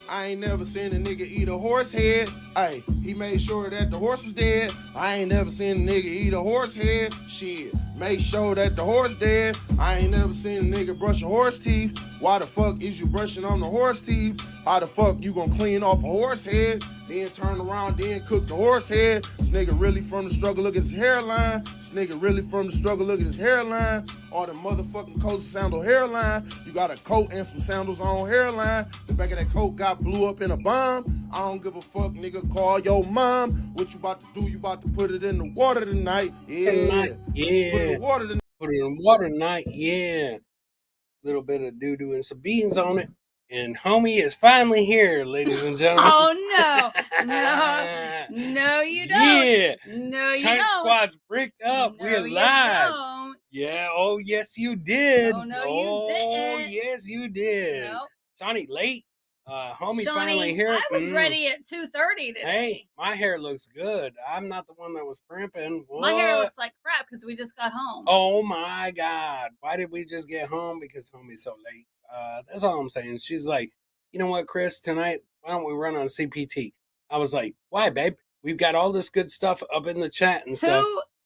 I ain't never seen a nigga eat a horse head. Hey, he made sure that the horse was dead. I ain't never seen a nigga eat a horse head. Shit, make sure that the horse dead. I ain't never seen a nigga brush a horse teeth. Why the fuck is you brushing on the horse teeth? How the fuck you gonna clean off a horse head? Then turn around, then cook the horse head. This nigga really from the struggle, look at his hairline. This nigga really from the struggle, look at his hairline. All the motherfucking coat sandal hairline. You got a coat and some sandals on hairline. The back of that coat got blew up in a bomb. I don't give a fuck, nigga, call your mom. What you about to do? You about to put it in the water tonight. Yeah. Yeah. Put it in the water tonight. Put it in water tonight. Yeah. Little bit of doo-doo and some beans on it. And homie is finally here, ladies and gentlemen. Oh, no, you don't. Yeah. No, you Chunk don't. Squad's bricked up. No, We're you live. don't. Yeah. Oh, yes, you did. No, you didn't. Oh, yes, you did. No. Shawnee, late. Homie Shawnee, finally here. I was ready at 2:30 today. Hey, my hair looks good. I'm not the one that was primping. What? My hair looks like crap because we just got home. Oh my God. Why did we just get home? Because homie's so late. That's all I'm saying. She's like, you know what, Chris, tonight, why don't we run on CPT? I was like, why, babe? We've got all this good stuff up in the chat and stuff.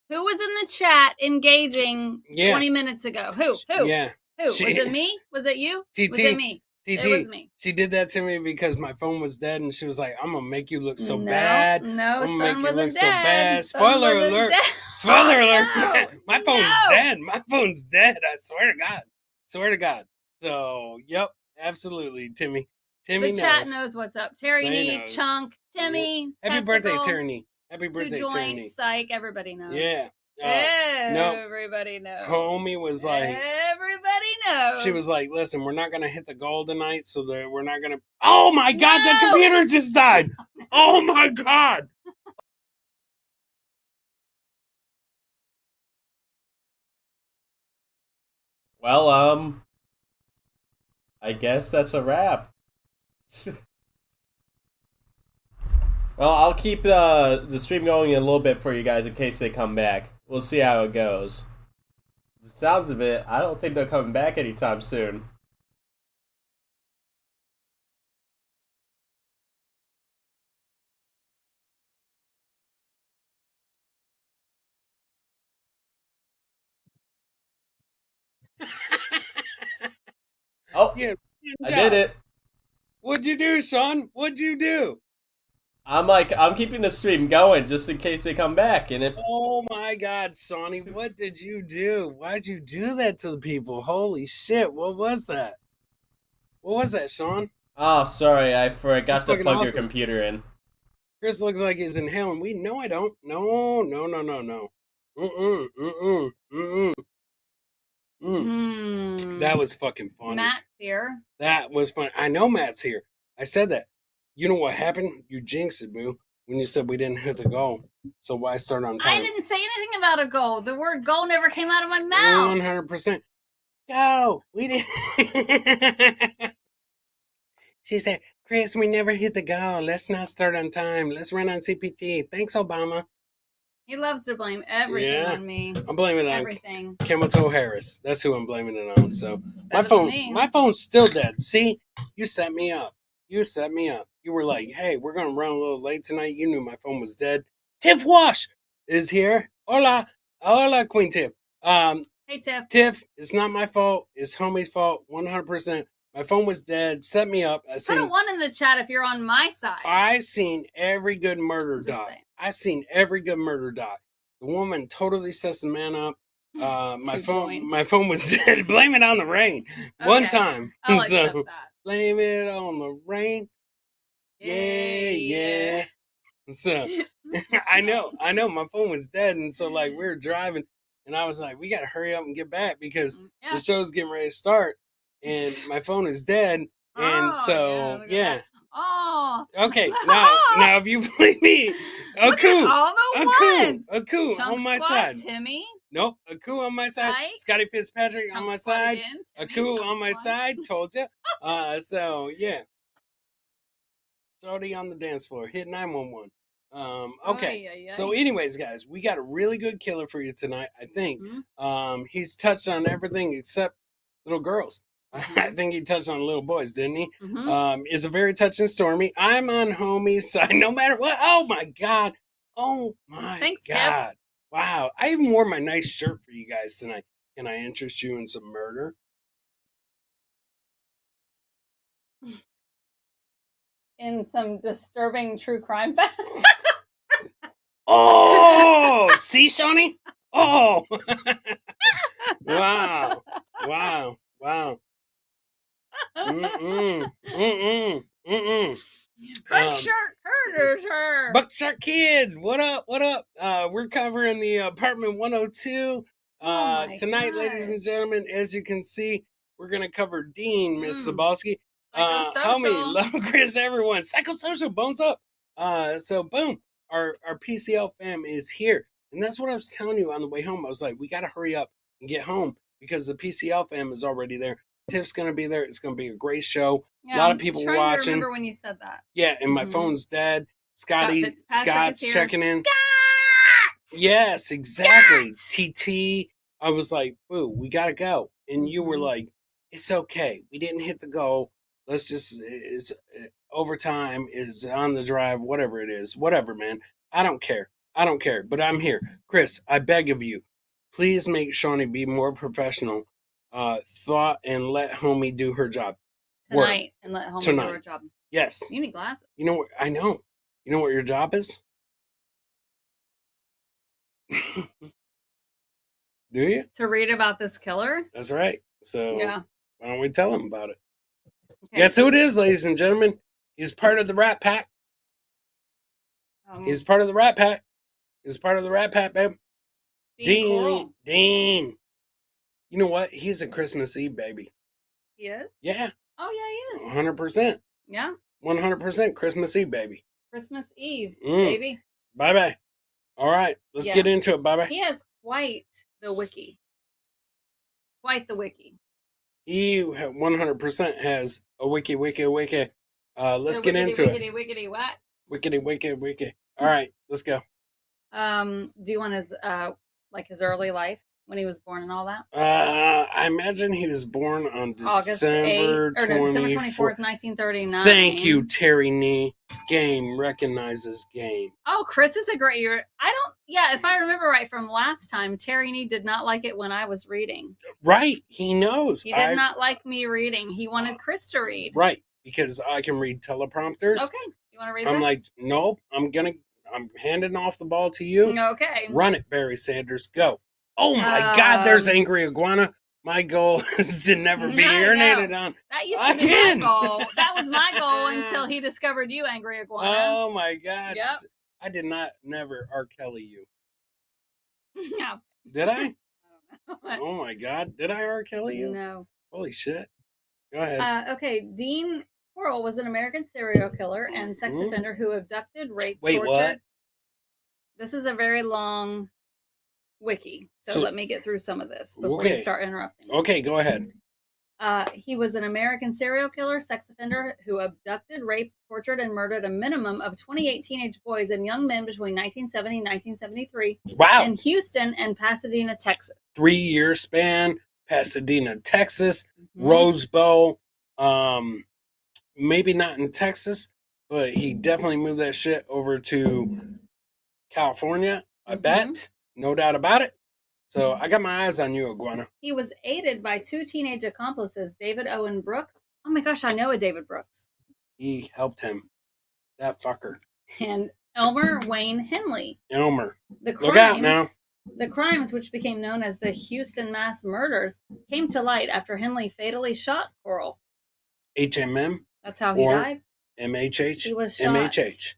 Who was in the chat engaging 20 minutes ago? Who? Yeah. Who? Was it me? Was it you? TT. Was it me? TT, it was me. She did that to me because my phone was dead, and she was like, "I'm gonna make you look so bad. No, I'm his phone wasn't so bad." dead. Spoiler alert! Dead. Spoiler alert! No, My phone's dead. My phone's dead. I swear to God. Swear to God. So, yep, absolutely, Timmy. Timmy the chat knows what's up. Terry Nee, Chunk, Timmy. Happy birthday, Terry Nee. Happy birthday, Two Terry Nee. joints, psych. Everybody knows. Yeah. Everybody knows. Homie was like, everybody knows. She was like, listen, we're not going to hit the goal tonight, so that we're not going to. Oh my God, the computer just died. Oh my God. Well, I guess that's a wrap. Well, I'll keep the stream going a little bit for you guys in case they come back. We'll see how it goes. The sounds of it, I don't think they're coming back anytime soon. Oh, yeah, I did it. What'd you do, Sean? What'd you do? I'm keeping the stream going just in case they come back. And oh my God, Shawnee, what did you do? Why'd you do that to the people? Holy shit, what was that? What was that, Sean? Oh, sorry, I forgot to plug your computer in. Chris looks like he's inhaling weed. No, I don't. No. That was fucking funny. Matt's here. That was funny. I know Matt's here. I said that. You know what happened? You jinxed it, boo. When you said we didn't hit the goal. So why start on time? I didn't say anything about a goal. The word goal never came out of my mouth. 100%. Go. We didn't. She said, Chris, we never hit the goal. Let's not start on time. Let's run on CPT. Thanks, Obama. He loves to blame everything on me. I'm blaming it on everything. Campbell Harris. That's who I'm blaming it on. So my phone's still dead. See, you set me up. You set me up. You were like, hey, we're gonna run a little late tonight. You knew my phone was dead. Tiff Wash is here. Hola, Queen Tiff. Hey Tiff. Tiff, it's not my fault. It's homie's fault. 100%. My phone was dead. Set me up. Put a 1 in the chat if you're on my side. I've seen every good murder doc. I've seen every good murder doc. The woman totally sets the man up. My phone was dead. Blame it on the rain. Okay. One time. I'll accept that. Blame it on the rain. Yeah. So I know. My phone was dead, and so like we were driving, and I was like, we gotta hurry up and get back because the show's getting ready to start. And my phone is dead, and Oh. Okay, now if you believe me, Aku on my side. Timmy. Nope, Aku on my side. Scotty Fitzpatrick on my side. Aku on my side. Told you. So yeah. Starting on the dance floor. Hit 911. Okay. So anyways, guys, we got a really good killer for you tonight. I think. He's touched on everything except little girls. I think he touched on little boys, didn't he? Mm-hmm. Is a very touching Stormy. I'm on homie's side no matter what. Oh my God. Oh my Thanks, God. Tip. Wow. I even wore my nice shirt for you guys tonight. Can I interest you in some murder? In some disturbing true crime facts. Oh, see, Shawnee? Oh, wow, wow, wow. Mm-mm, mm-mm, mm-mm. Buckshot Carter's her. Buckshot Kid, what up? What up? We're covering the apartment 102 tonight, ladies and gentlemen. As you can see, we're gonna cover Dean, Miss Zabalski. Homie, love Chris, everyone. Psychosocial, bones up. So boom, our PCL fam is here, and that's what I was telling you on the way home. I was like, we gotta hurry up and get home because the PCL fam is already there. Tiff's gonna be there. It's gonna be a great show. Yeah, a lot of people I'm watching. To remember when you said that. Yeah, and my phone's dead. Scott's checking in. Scott! Yes, exactly. Scott! TT. I was like, boo, we gotta go. And you were like, it's okay. We didn't hit the goal. Let's just overtime is on the drive, whatever it is. Whatever, man. I don't care. I don't care. But I'm here. Chris, I beg of you, please make Shawnee be more professional. Thought and let homie do her job. Tonight and let homie do her job. Yes. You need glasses. You know what? I know. You know what your job is? Do you? To read about this killer? That's right. So yeah. Why don't we tell him about it? Okay. Guess who it is, ladies and gentlemen? He's part of the Rat Pack. He's part of the Rat Pack. He's part of the Rat Pack, babe. Dean. Dean. You know what? He's a Christmas Eve baby. He is? Yeah. Oh, yeah, he is. 100%. Yeah. 100% Christmas Eve baby. Christmas Eve, baby. Bye-bye. All right. Let's get into it. Bye-bye. He has quite the wiki. Quite the wiki. He 100% has a wiki. Let's get into it. Wickety, what? Wiki. All right, let's go. Do you want his his early life when he was born and all that? I imagine he was born on December 24th, 1939. Thank you, Terry Nee. Game recognizes game. Oh, Chris is a great year. If I remember right from last time, Terry Nee did not like it when I was reading. Right, he knows. He did not like me reading. He wanted Chris to read. Right, because I can read teleprompters. Okay, you want to read I'm this? like, nope, I'm handing off the ball to you. Okay. Run it, Barry Sanders. Go. Oh my God, there's Angry Iguana. My goal is to never be urinated on. That used to be my goal. That was my goal until he discovered you, Angry Iguana. Oh my God. Yep. I did never R. Kelly you. No. Did I? I don't know. Oh my God. Did I R. Kelly you? No. Holy shit. Go ahead. Okay. Dean Corll was an American serial killer and sex offender who abducted, raped, tortured. What? This is a very long wiki, so let me get through some of this before you start interrupting. Okay, go ahead. He was an American serial killer, sex offender who abducted, raped, tortured, and murdered a minimum of 28 teenage boys and young men between 1970 and 1973 in Houston and Pasadena, Texas. 3-year span, Pasadena, Texas, Rose Bowl, maybe not in Texas, but he definitely moved that shit over to California, I bet. No doubt about it. So I got my eyes on you, Iguana. He was aided by 2 teenage accomplices, David Owen Brooks. Oh my gosh, I know a David Brooks. He helped him. That fucker. And Elmer Wayne Henley. Elmer. Look out now. The crimes, which became known as the Houston mass murders, came to light after Henley fatally shot Corll. HMM? That's how he died? MHH? He was shot. MHH.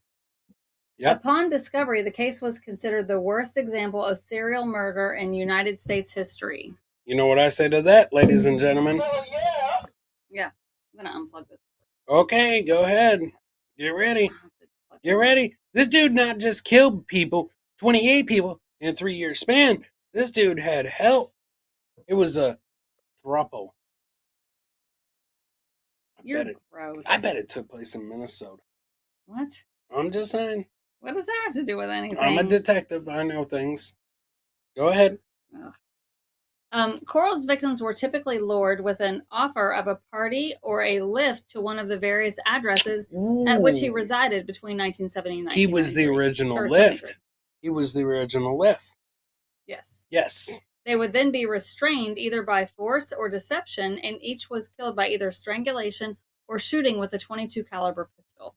Yep. Upon discovery, the case was considered the worst example of serial murder in United States history. You know what I say to that, ladies and gentlemen? Oh, yeah. Yeah. I'm going to unplug this. Okay, go ahead. Get ready. Get ready. This dude not just killed people, 28 people in a 3-year span. This dude had help. It was a throuple. You're gross. I bet it took place in Minnesota. What? I'm just saying. What does that have to do with anything? I'm a detective. I know things. Go ahead. Coral's victims were typically lured with an offer of a party or a lift to one of the various addresses at which he resided between 1970 and 1993. He was the original lift. He was the original lift. Yes. Yes. They would then be restrained either by force or deception, and each was killed by either strangulation or shooting with a .22 caliber pistol.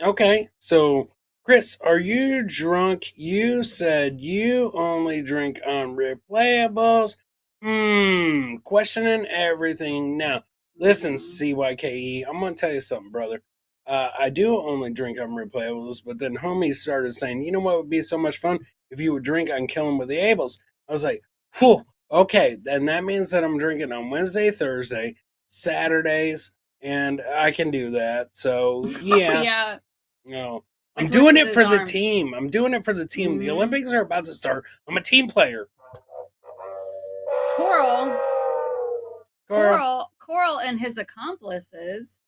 Okay, so Chris, are you drunk? You said you only drink unreplayables. Questioning everything now. Listen, CYKE, I'm gonna tell you something, brother. I do only drink unreplayables, but then homies started saying, you know what would be so much fun if you would drink on Killin with the Ables. I was like, whew, okay, then that means that I'm drinking on Wednesday, Thursday, Saturdays, and I can do that. So yeah. Yeah. No. I'm doing it for the team. I'm doing it for the team. The Olympics are about to start. I'm a team player. Coral and his accomplices.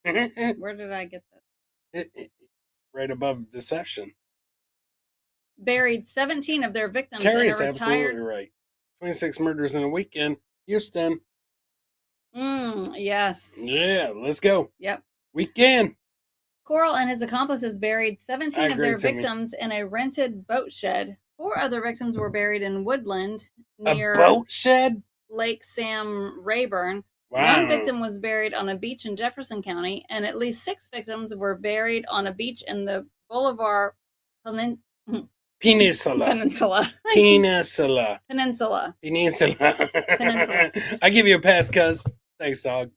Where did I get this? Right above deception. Buried 17 of their victims. Terry's absolutely right. 26 murders in a weekend. Houston. Yes. Yeah, let's go. Yep. Weekend. Coral and his accomplices buried 17 of their victims in a rented boat shed. 4 other victims were buried in woodland near a boat shed? Lake Sam Rayburn. Wow. 1 victim was buried on a beach in Jefferson County, and at least 6 victims were buried on a beach in the Bolivar Peninsula. I give you a pass, cuz. Thanks, dog.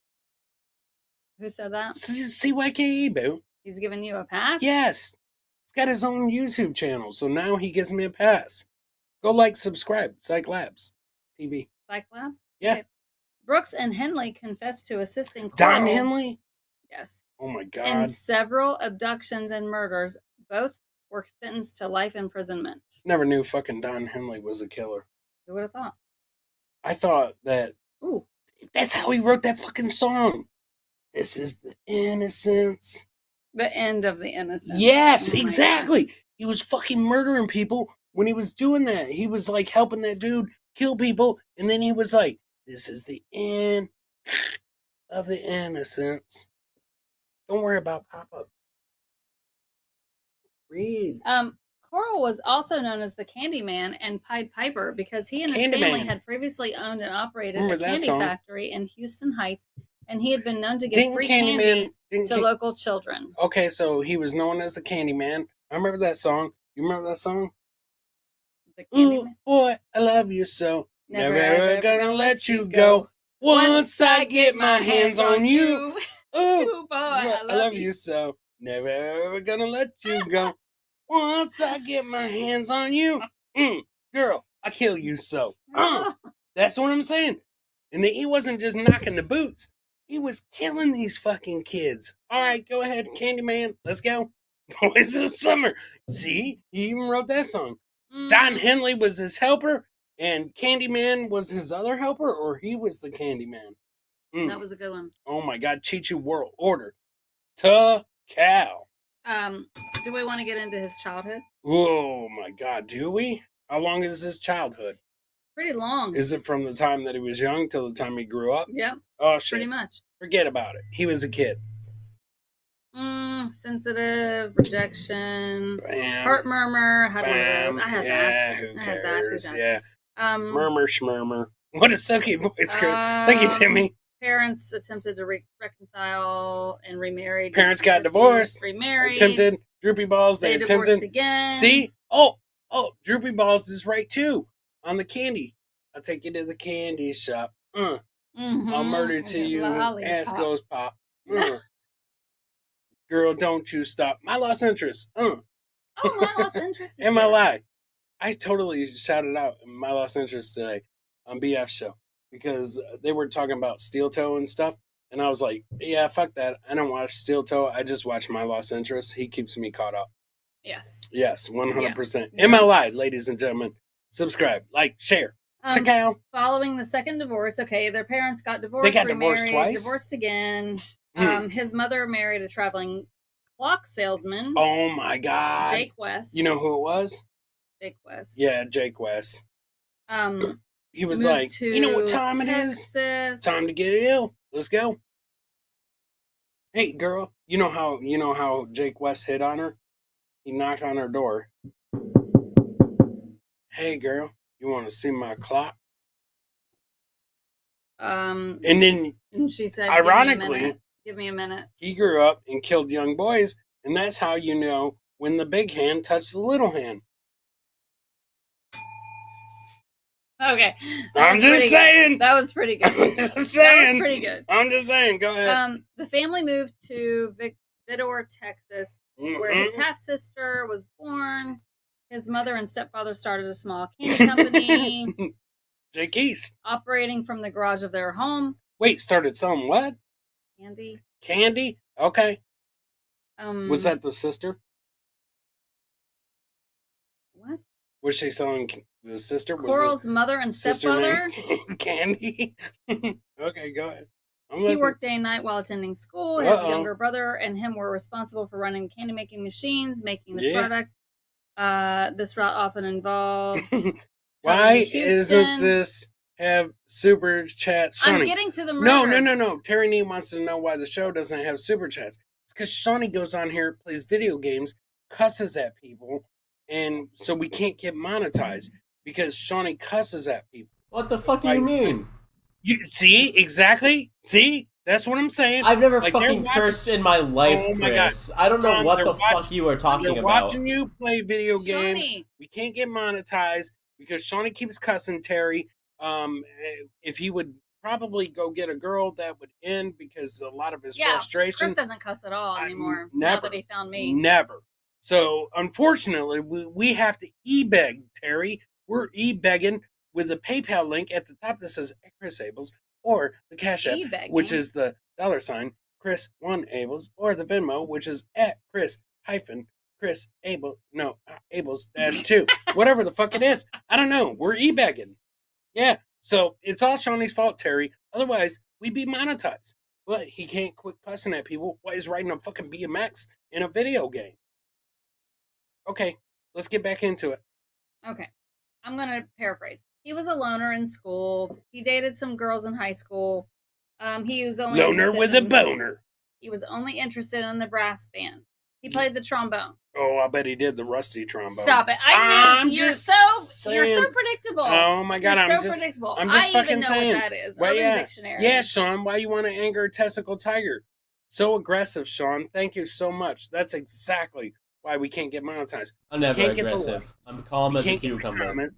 Who said that? CYKE, boo. He's giving you a pass? Yes. He's got his own YouTube channel, so now he gives me a pass. Go like, subscribe. Psych Labs TV. Psych Labs? Yeah. Okay. Brooks and Henley confessed to assisting Coral. Don Henley? Yes. Oh my God. In several abductions and murders. Both were sentenced to life imprisonment. Never knew fucking Don Henley was a killer. Who would have thought? I thought that... Ooh. That's how he wrote that fucking song. This is the innocence. The end of the innocence. Yes, exactly. He was fucking murdering people when he was doing that. He was like helping that dude kill people. And then he was like, this is the end of the innocence. Don't worry about pop-up. Read. Coral was also known as the Candyman and Pied Piper because he and his family had previously owned and operated a candy factory in Houston Heights, and he had been known to give free candy to local children. Okay, so he was known as the Candyman. I remember that song. You remember that song? The Candyman? Ooh, boy, I love you so. Never ever gonna let you go. Once I get my hands on you. Ooh, boy, I love you so. Never ever gonna let you go. Once I get my hands on you. Girl, I kill you so. That's what I'm saying. And he wasn't just knocking the boots. He was killing these fucking kids. All right, go ahead, Candyman. Let's go. Boys of Summer. See, he even wrote that song. Don Henley was his helper, and Candyman was his other helper, or he was the Candyman? That was a good one. Oh my God, Chichu World Order. To cow. Do we want to get into his childhood? Oh my God, do we? How long is his childhood? Pretty long. Is it from the time that he was young till the time he grew up? Yeah. Oh shit. Pretty much. Forget about it. He was a kid. Sensitive, rejection, Bam. heart murmur. I had that. Who cares? Yeah. Murmur schmurmur. What a sucky voice, Chris. Thank you, Timmy. Parents attempted to reconcile and remarried. Parents got divorced. Remarried. Attempted. Droopy Balls. They attempted divorced again. See? Oh, Droopy Balls is right too. On the candy. I'll take you to the candy shop. I'll murder to you. Ass goes pop. Girl, don't you stop. My lost interest. Oh, my lost interest. And my lie. I totally shouted out my lost interest today on BF's show because they were talking about Steel Toe and stuff. And I was like, yeah, fuck that. I don't watch Steel Toe. I just watch my lost interest. He keeps me caught up. Yes. Yes, 100%. Yeah. My lie, ladies and gentlemen. Subscribe, like, share. Following the second divorce, their parents got divorced. They got divorced twice? Divorced again. His mother married a traveling clock salesman. Oh my God. Jake West. You know who it was? Jake West. Yeah, Jake West. He was like, you know what time Texas. it is? Time to get ill. Let's go. Hey, girl. You know how Jake West hit on her? He knocked on her door. Hey, girl. You want to see my clock? And then, and she said, ironically, give me a minute. He grew up and killed young boys, and that's how you know when the big hand touched the little hand. Okay. I'm just saying. That was pretty good. I'm just saying. That was pretty good. I'm just saying. Go ahead. The family moved to Vidor, Texas, where his half-sister was born. His mother and stepfather started a small candy company. Jake East. Operating from the garage of their home. Wait, started selling what? Candy. Candy? Okay. Was that the sister? What? Was she selling the sister? Coral's mother and stepfather? Candy? Okay, go ahead. He worked day and night while attending school. His younger brother and him were responsible for running candy-making machines, making the product. This route often involved... Why isn't this have super chats? Shawnee. I'm getting to the murder. No. Terry Nee wants to know why the show doesn't have super chats. It's because Shawnee goes on here, plays video games, cusses at people, and so we can't get monetized because Shawnee cusses at people. What the fuck do you mean? You see exactly? See, that's what I'm saying. I've never fucking cursed in my life, Chris. My God. I don't know what the fuck you are talking about. They're watching you play video games. Shawnee. We can't get monetized. Because Shawnee keeps cussing Terry. If he would probably go get a girl, that would end because a lot of his frustration. Chris doesn't cuss at all anymore. Never. Now that he found me. Never. So, unfortunately, we have to e-beg Terry. We're e-begging with a PayPal link at the top that says Chris Abels or the Cash App, which is the $ Chris 1 Abels, or the Venmo, which is at Chris Abel, no, Abel's -2. Whatever the fuck it is. I don't know. We're e-begging. Yeah. So it's all Shawnee's fault, Terry. Otherwise, we'd be monetized. But he can't quit cussing at people while he's riding a fucking BMX in a video game. Okay. Let's get back into it. Okay. I'm going to paraphrase. He was a loner in school. He dated some girls in high school. He was only loner with a boner. He was only interested in the brass band. He played the trombone. Oh, I bet he did the rusty trombone. Stop it! You're so predictable. Oh my God, I'm just predictable. I'm just fucking saying. What that is. Urban Dictionary. Yeah, Sean. Why you want to anger a testicle tiger? So aggressive, Sean. Thank you so much. That's exactly why we can't get monetized. I'm never aggressive. I'm calm as a cucumber.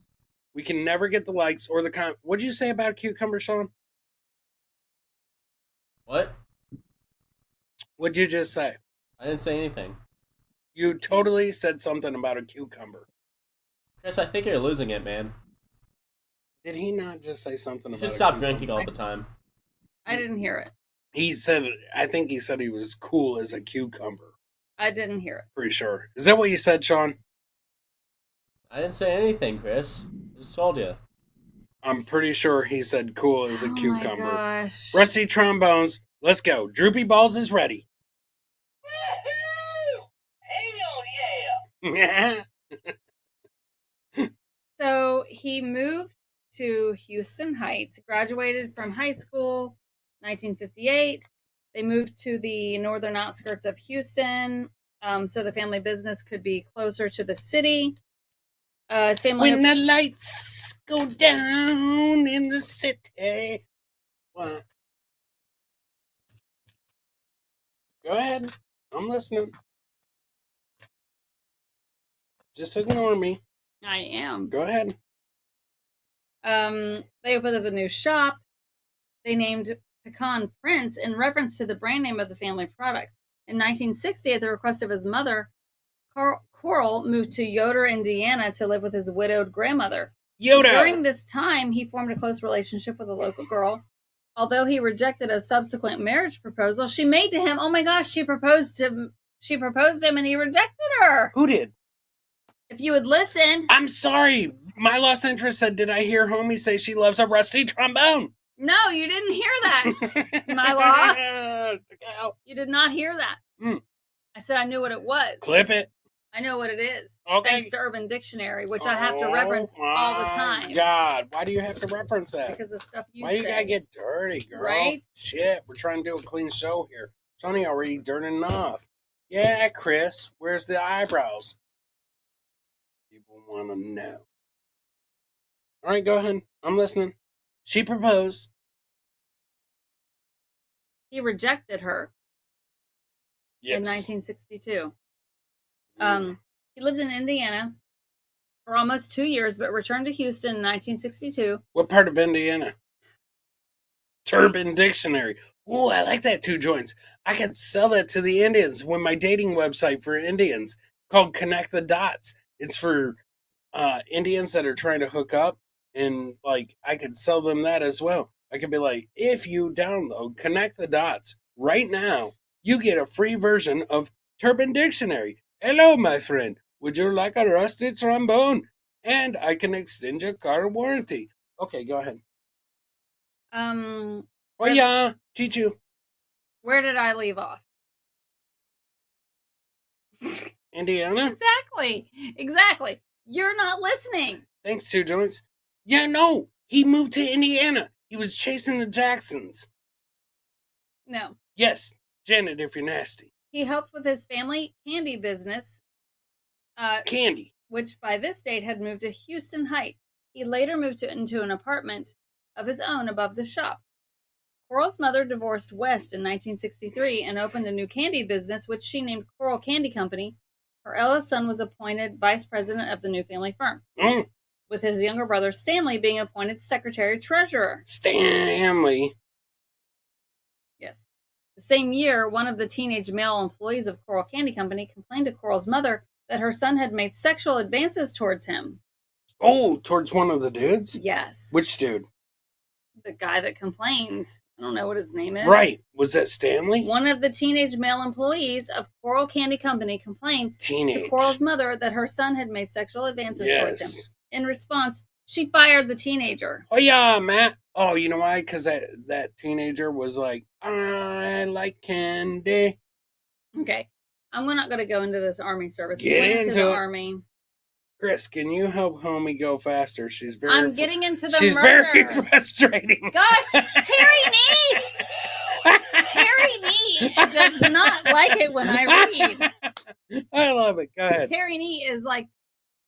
We can never get the likes or the comment. What did you say about a cucumber, Sean? What? What'd you just say? I didn't say anything. You totally said something about a cucumber. Chris, I think you're losing it, man. Did he not just say something about you should stop drinking all the time. I didn't hear it. I think he said he was cool as a cucumber. I didn't hear it. Pretty sure. Is that what you said, Sean? I didn't say anything, Chris. I just told you. I'm pretty sure he said cool as a cucumber. Oh my gosh. Rusty trombones. Let's go. Droopy Balls is ready. Yeah. So he moved to Houston Heights, graduated from high school, 1958. They moved to the northern outskirts of Houston, so the family business could be closer to the city. His family. When the lights go down in the city. What? Go ahead. I'm listening. Just ignore me. I am. Go ahead. They opened up a new shop. They named Pecan Prince in reference to the brand name of the family product. In 1960, at the request of his mother, Coral moved to Yoder, Indiana to live with his widowed grandmother. Yoder! During this time, he formed a close relationship with a local girl. Although he rejected a subsequent marriage proposal she made to him, oh my gosh, she proposed to him and he rejected her. Who did? If you would listen. I'm sorry. My lost interest said, did I hear homie say she loves a rusty trombone? No, you didn't hear that. My lost. You did not hear that. I said I knew what it was. Clip it. I know what it is. Okay. Thanks to Urban Dictionary, which I have to reference all the time. God, why do you have to reference that? Because of stuff you Why you gotta get dirty, girl? Right? Shit, we're trying to do a clean show here. It's only already dirty enough. Yeah, Chris, where's the eyebrows? People want to know. All right, go ahead. I'm listening. She proposed. He rejected her in 1962. He lived in Indiana for almost 2 years, but returned to Houston in 1962. What part of Indiana? Turban Dictionary. Ooh, I like that 2 joints. I could sell that to the Indians with my dating website for Indians called Connect the Dots. It's for Indians that are trying to hook up, and like I could sell them that as well. I could be like, if you download Connect the Dots right now, you get a free version of Turban Dictionary. Hello, my friend. Would you like a rusty trombone? And I can extend your car warranty. Okay, go ahead. Oh yeah, Chichu. Where did I leave off? Indiana? Exactly. You're not listening. Thanks, 2 joints. Yeah, no. He moved to Indiana. He was chasing the Jacksons. No. Yes, Janet, if you're nasty. He helped with his family candy business. Candy. Which by this date had moved to Houston Heights. He later moved into an apartment of his own above the shop. Coral's mother divorced West in 1963 and opened a new candy business, which she named Coral Candy Company. Her eldest son was appointed vice president of the new family firm, with his younger brother Stanley being appointed secretary-treasurer. Stanley. Yes. The same year, one of the teenage male employees of Coral Candy Company complained to Coral's mother that her son had made sexual advances towards him. Oh, towards one of the dudes? Yes. Which dude? The guy that complained. I don't know what his name is. Right. Was that Stanley? One of the teenage male employees of Coral Candy Company complained to Coral's mother that her son had made sexual advances towards him. In response, she fired the teenager. Oh, yeah, Matt. Oh, you know why? Because that teenager was like, I like candy. Okay. I'm not going to go into this army service. Get into the army. Chris, can you help homie go faster? She's very. I'm getting into the. She's murders. Very frustrating. Gosh, Terry Nee does not like it when I read. I love it. Go ahead. Terry Nee is like,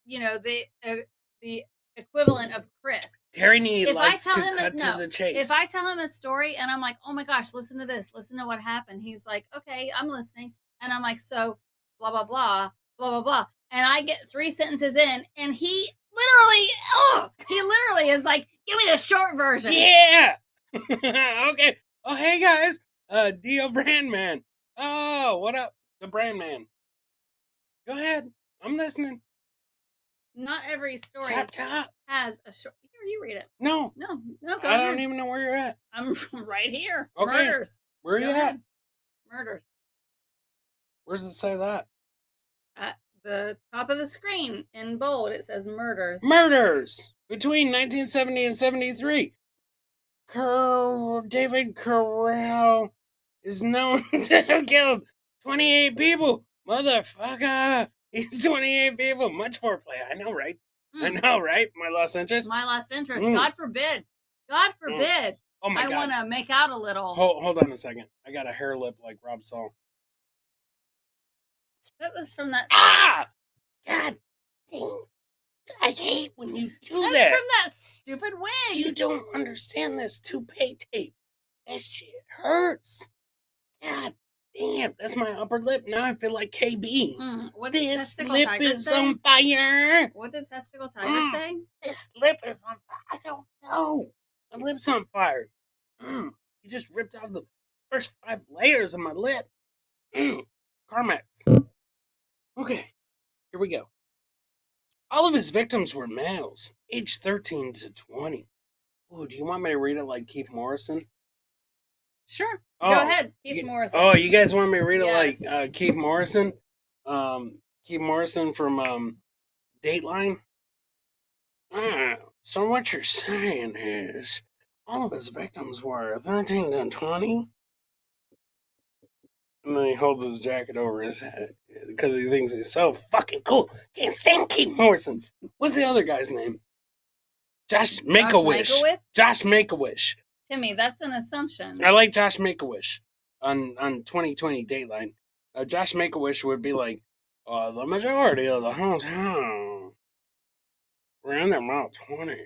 the equivalent of Chris. Terry Nee likes to cut to the chase. If I tell him a story and I'm like, oh my gosh, listen to this, listen to what happened. He's like, okay, I'm listening. And I'm like, so blah, blah, blah, blah, blah, blah. And I get 3 sentences in, and he literally is like, give me the short version. Yeah. Okay. Oh, hey guys. Dio Brandman. Oh, what up? The Brandman. Go ahead. I'm listening. Not every story has a short. Here, you read it. No. Go I don't even know where you're at. I'm right here. Okay. Murders. Where are you at? Murders. Where does it say that? At the top of the screen in bold, it says murders. Murders between 1970 and 73. David Carell is known to have killed 28 people. Motherfucker. He's 28 people. Much foreplay. I know, right? I know, right? My lost interest. God forbid. God forbid. Oh my God. I want to make out a little. Hold on a second. I got a hair lip like Rob Saul. That was from that. Ah! God dang. I hate when you do that. That's from that stupid wig. You don't understand this toupee tape. That shit hurts. God damn. That's my upper lip. Now I feel like KB. What did this lip is on fire. What did Testicle Tiger say? This lip is on fire. I don't know. My lip's on fire. You just ripped off the first 5 layers of my lip. Carmex. Okay, here we go. All of his victims were males, aged 13 to 20. Oh, do you want me to read it like Keith Morrison? Sure. Go ahead, Keith Morrison. Oh, you guys want me to read it like Keith Morrison? Keith Morrison from Dateline? So what you're saying is all of his victims were 13 to 20? And then he holds his jacket over his head. because he thinks he's so fucking cool. Can't stand Keith Morrison. What's the other guy's name? Josh Make-A-Wish. Josh Make-A-Wish. Timmy, that's an assumption. I like Josh Make-A-Wish on 2020 Dateline. Josh Make-A-Wish would be like, the majority of the hometown were in their middle 20s.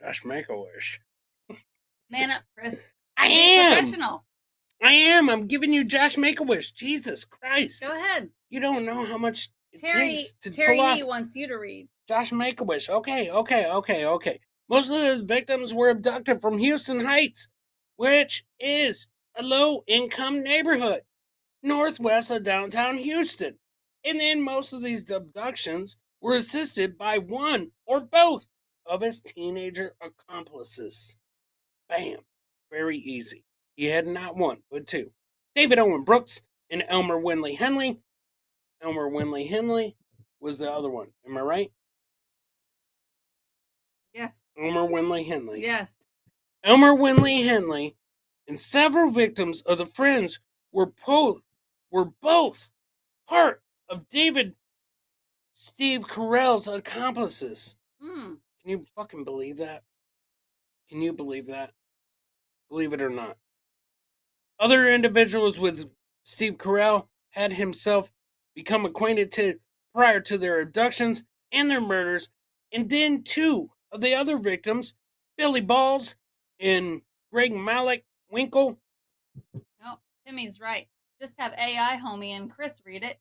Josh Make-A-Wish. Man up, Chris. I am. Professional. I am. I'm giving you Josh Make-A-Wish. Jesus Christ. Go ahead. You don't know how much it takes to Terry pull off. E wants you to read. Josh Make-A-Wish. Okay. Most of the victims were abducted from Houston Heights, which is a low-income neighborhood northwest of downtown Houston. And then most of these abductions were assisted by one or both of his teenager accomplices. Bam. Very easy. He had not one, but two. David Owen Brooks and Elmer Winley Henley. Elmer Winley Henley was the other one. Am I right? Yes. Elmer Winley Henley. Yes. Elmer Winley Henley and several victims of the Friends were both part of Steve Carell's accomplices. Mm. Can you fucking believe that? Can you believe that? Believe it or not. Other individuals with Steve Carell had himself become acquainted to prior to their abductions and their murders, and then two of the other victims, Billy Balls and Greg Malik Winkle. No, Timmy's right. Just have AI, homie, and Chris read it,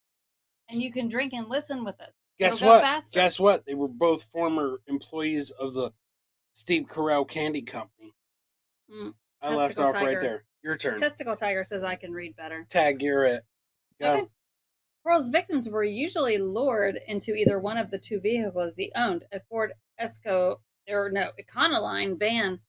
and you can drink and listen with us. Guess what? Guess what? They were both former employees of the Steve Carell Candy Company. I left off right there. Your turn. Testicle Tiger says I can read better. Tag, you're it. Go. Okay. Pearl's victims were usually lured into either one of the two vehicles he owned, a Ford Econoline van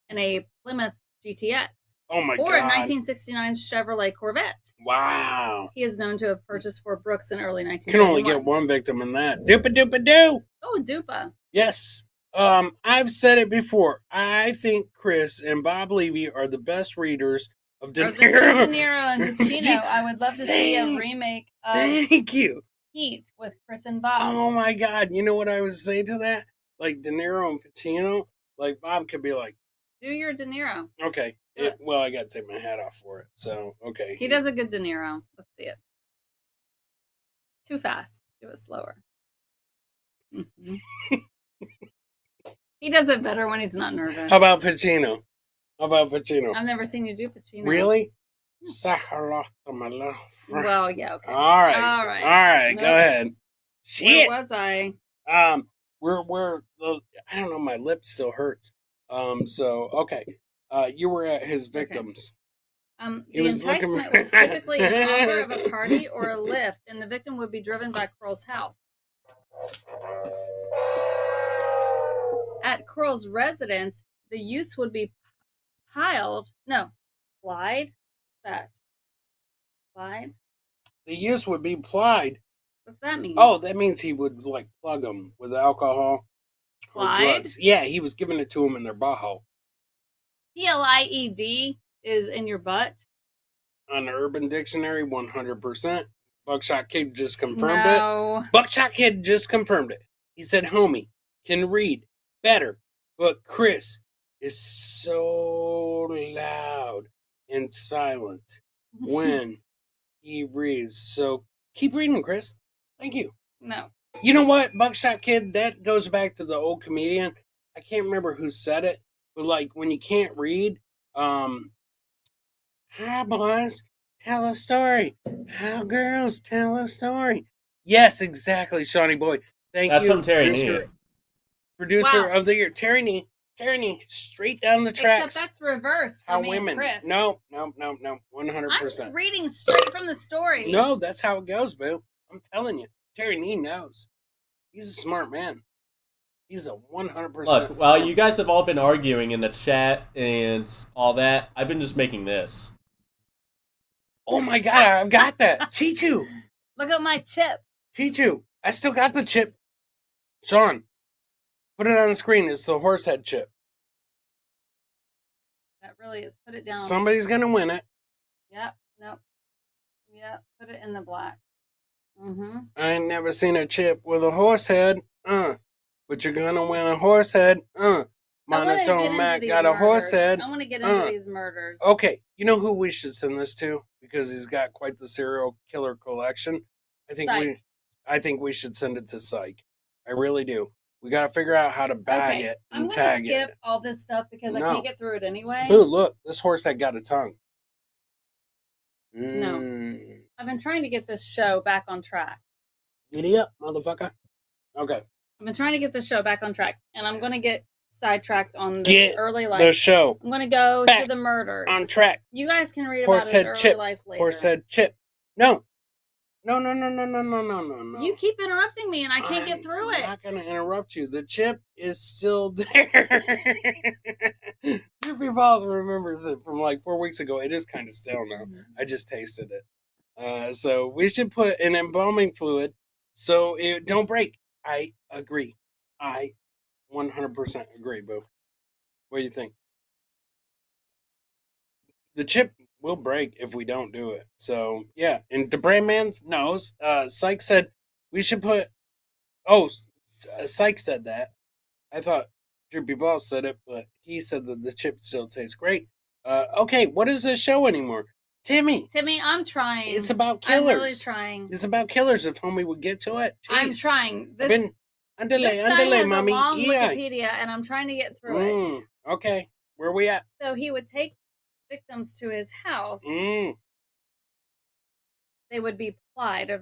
and a Plymouth GTX. Oh my God. Or a 1969 Chevrolet Corvette. Wow. He is known to have purchased for Brooks in early 1971. Can only get one victim in that. Doopa-doopa-doo. Oh, Dupa. Yes. I've said it before. I think Chris and Bob Levy are the best readers of De Niro. De Niro and Pacino. I would love to see a remake of Thank you. Heat with Chris and Bob. Oh my God. You know what I would say to that? Like De Niro and Pacino? Like Bob could be like, do your De Niro. Okay. Well, I got to take my hat off for it. So, okay. He does a good De Niro. Let's see it. Too fast. Do it slower. He does it better when he's not nervous. How about Pacino? I've never seen you do Pacino. Really? Say hello to my little friend. Well, yeah, okay. All right. Nope. Go ahead. Shit. Where was I? We're I don't know. My lip still hurts. So okay. You were at his victims. Okay. The enticement was typically an offer of a party or a lift, and the victim would be driven by Kroll's house. At Kroll's residence, the use would be plied. Plied? The use would be plied. What's that mean? Oh, that means he would like plug them with alcohol or drugs. Yeah, he was giving it to them in their butthole. PLIED is in your butt. On the Urban Dictionary, 100%. Buckshot Kid just confirmed it. Buckshot Kid just confirmed it. He said, homie, can read better, but Chris is so loud and silent when he reads. So keep reading, Chris. Thank you. No. You know what, Buckshot Kid? That goes back to the old comedian. I can't remember who said it, but like when you can't read, how boys tell a story. How girls tell a story. Yes, exactly, Shawnee Boy. Thank you. That's from Terry Nee. Producer of the year. Terry Nee, straight down the tracks. Except that's reversed for how me women. And Chris. No, 100%. I'm reading straight from the story. No, that's how it goes, boo. I'm telling you. Terry Nee knows. He's a smart man. He's a 100%. Look, while you guys have all been arguing in the chat and all that, I've been just making this. Oh my God, I've got that. Chichu. Look at my chip. Chichu. I still got the chip. Sean, put it on the screen. It's the horse head chip. That really is. Put it down. Somebody's going to win it. Yep. Nope. Yep. Put it in the black. Mm-hmm. I ain't never seen a chip with a horse head. But you're gonna win a horse head. Monotone Mac got a horse head. I want to get into these murders. Okay, you know who we should send this to because he's got quite the serial killer collection. I think we should send it to Psych. I really do. We got to figure out how to bag it and tag it. I'm gonna skip all this stuff because I can't get through it anyway. Boo! Look, this horse head got a tongue. No, I've been trying to get this show back on track. Giddy up, motherfucker. Okay. I've been trying to get the show back on track, and I'm going to get sidetracked on the early life. The show. I'm going to go to the murders. On track. You guys can read about it early life later. Horsehead Chip. No. No. You keep interrupting me, and I can't get through it. I'm not going to interrupt you. The chip is still there. Droopy Balls remembers it from like 4 weeks ago. It is kind of stale now. I just tasted it. So we should put an embalming fluid so it don't break. I agree. I 100% agree, boo. What do you think? The chip will break if we don't do it. So, yeah. And the brand man knows. Syke said we should put... Oh, Syke said that. I thought Droopy Balls said it, but he said that the chip still tastes great. Okay, what is this show anymore? Timmy, I'm trying. It's about killers. I'm really trying. It's about killers. If homie would get to it. Jeez. I'm trying. This guy has mommy. A long Wikipedia, and I'm trying to get through it. Okay, where are we at? So he would take victims to his house. They would be plied. I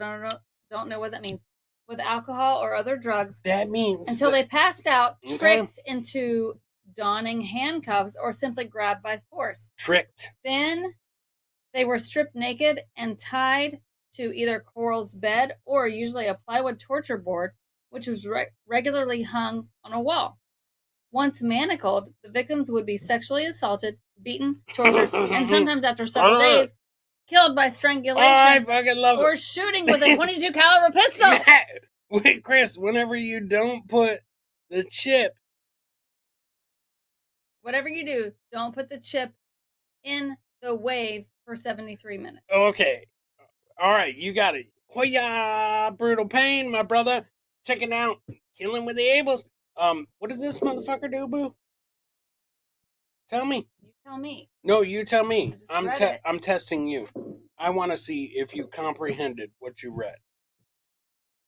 don't know what that means. With alcohol or other drugs. That means until they passed out, tricked into donning handcuffs, or simply grabbed by force. Tricked. Then they were stripped naked and tied to either Coral's bed or usually a plywood torture board, which was regularly hung on a wall. Once manacled, the victims would be sexually assaulted, beaten, tortured, and sometimes after several days, killed by strangulation I fucking love or shooting with a 22 caliber pistol. Wait, Chris, whenever you don't put the chip... Whatever you do, don't put the chip in the wave for 73 minutes. Okay. All right, you got it. Hoya, brutal pain, my brother. Check it out. Killing with the Ables. What did this motherfucker do, boo? Tell me. You tell me. No, you tell me. I'm testing you. I want to see if you comprehended what you read.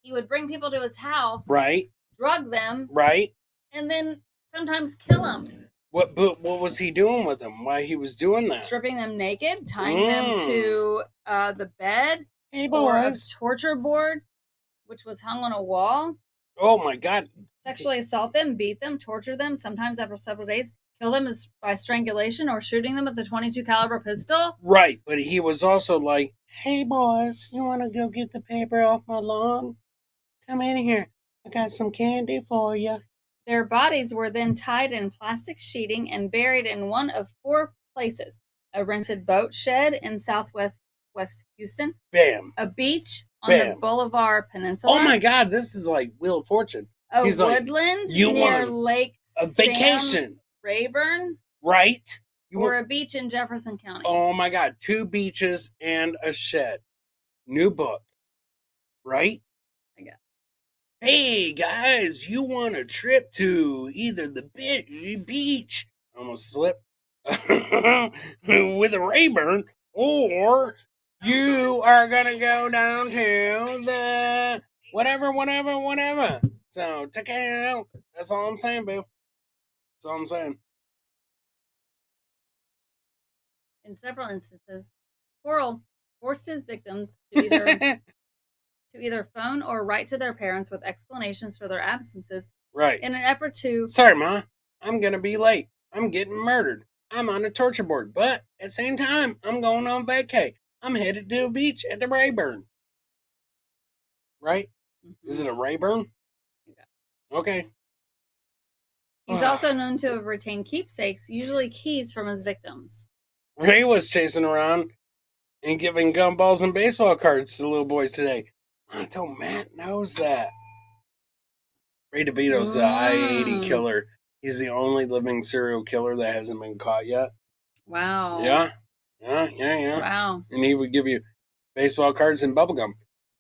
He would bring people to his house. Right. Drug them. Right. And then sometimes kill them. What was he doing with them? Why he was doing that? Stripping them naked, tying them to the bed, hey, or a torture board, which was hung on a wall. Oh my God! Sexually assault them, beat them, torture them. Sometimes after several days, kill them by strangulation or shooting them with a 22 caliber pistol. Right, but he was also like, "Hey boys, you want to go get the paper off my lawn? Come in here. I got some candy for you." Their bodies were then tied in plastic sheeting and buried in one of 4 places: a rented boat shed in southwest Houston, bam, a beach on the Boulevard Peninsula. Oh my God, this is like Wheel of Fortune. A woodland near Lake vacation, Rayburn, right? Or a beach in Jefferson County. Oh my God, 2 beaches and a shed. New book, right? I guess. Hey guys, you want a trip to either the beach, almost slipped, with a Rayburn, or you are gonna go down to the whatever. So take it out. That's all I'm saying, boo. That's all I'm saying. In several instances, Coral forced his victims to either phone or write to their parents with explanations for their absences. Right. In an effort to... Sorry, Ma. I'm going to be late. I'm getting murdered. I'm on a torture board. But at the same time, I'm going on vacay. I'm headed to a beach at the Rayburn. Right? Mm-hmm. Is it a Rayburn? Yeah. Okay. He's also known to have retained keepsakes, usually keys from his victims. Ray was chasing around and giving gumballs and baseball cards to the little boys today. I told Matt knows that. Ray DeVito's the I-80 killer. He's the only living serial killer that hasn't been caught yet. Wow. Yeah. Wow. And he would give you baseball cards and bubblegum.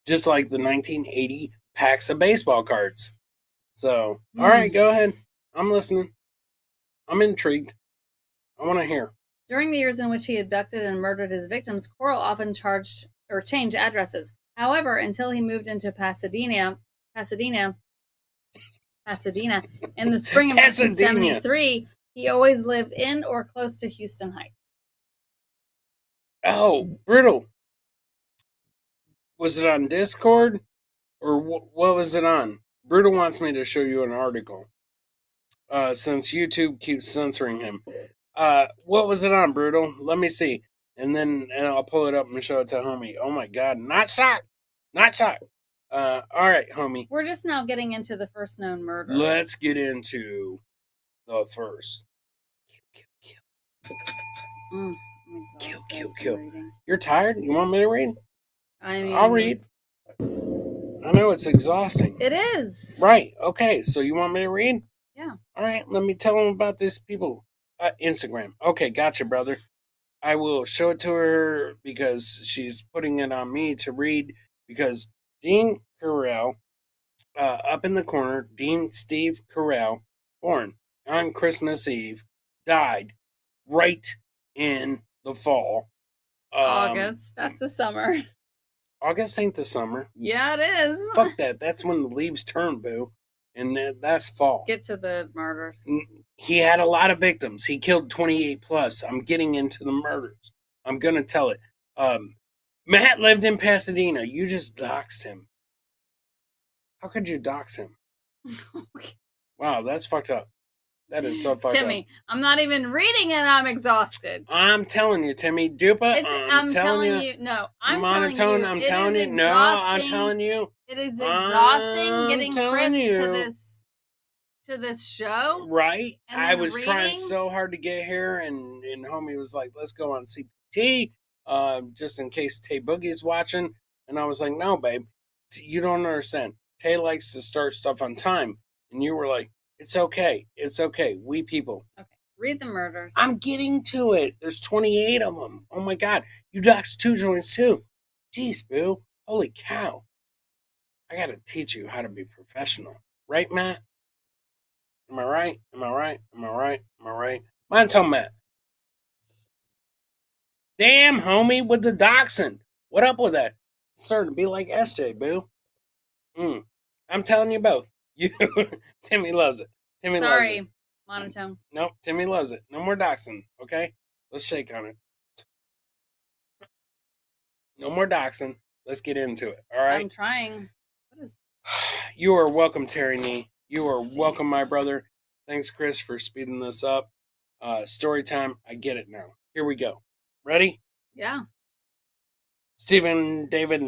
just like the 1980 packs of baseball cards. So, all right, go ahead. I'm listening. I'm intrigued. I want to hear. During the years in which he abducted and murdered his victims, Coral often changed addresses. However, until he moved into Pasadena in the spring of 1973, he always lived in or close to Houston Heights. Oh, brutal. Was it on Discord? Or what was it on? Brutal wants me to show you an article. Since YouTube keeps censoring him. What was it on, Brutal? Let me see. And I'll pull it up and show it to homie. Oh my god, not shocked. Not shocked. All right, homie. We're just now getting into the first known murder. Let's get into the first. Kill. You're tired? You want me to read? I'll read. I know it's exhausting. It is. Right. Okay. So you want me to read? Yeah. All right. Let me tell them about these people. Instagram. Okay. Gotcha, brother. I will show it to her because she's putting it on me to read because Dean Carell, up in the corner, Dean Steve Carell, born on Christmas Eve, died right in the fall. August. That's the summer. August ain't the summer. Yeah, it is. Fuck that. That's when the leaves turn, boo. And that's fall. Get to the murders. He had a lot of victims. He killed 28 plus. I'm getting into the murders. I'm going to tell it. Matt lived in Pasadena. You just doxed him. How could you dox him? Wow, that's fucked up. That is so fucked Timmy, I'm not even reading it. I'm exhausted. I'm telling you, Timmy Dupa. I'm telling you. No, I'm monotone. telling you. I'm telling you. No, I'm telling you. It is exhausting getting Chris to this show. Right. I was trying so hard to get here, and homie was like, "Let's go on CPT, just in case Tay Boogie's watching." And I was like, "No, babe, you don't understand. Tay likes to start stuff on time," and you were like, "It's okay. It's okay. We people." Okay. Read the murders. I'm getting to it. There's 28 of them. Oh my god. You doxed 2 joints too. Jeez, boo. Holy cow. I gotta teach you how to be professional. Right, Matt? Am I right? Am I right? Am I right? Am I right? Monotone Matt. Damn, homie, with the doxing. What up with that? Starting to be like SJ, boo. I'm telling you both. Timmy loves it. Timmy loves it. Sorry, monotone. Nope, Timmy loves it. No more doxing, okay? Let's shake on it. No more doxing. Let's get into it, all right? I'm trying. What is... You are welcome, Terry Nee. You are welcome, my brother. Thanks, Chris, for speeding this up. Story time. I get it now. Here we go. Ready? Yeah. Stephen David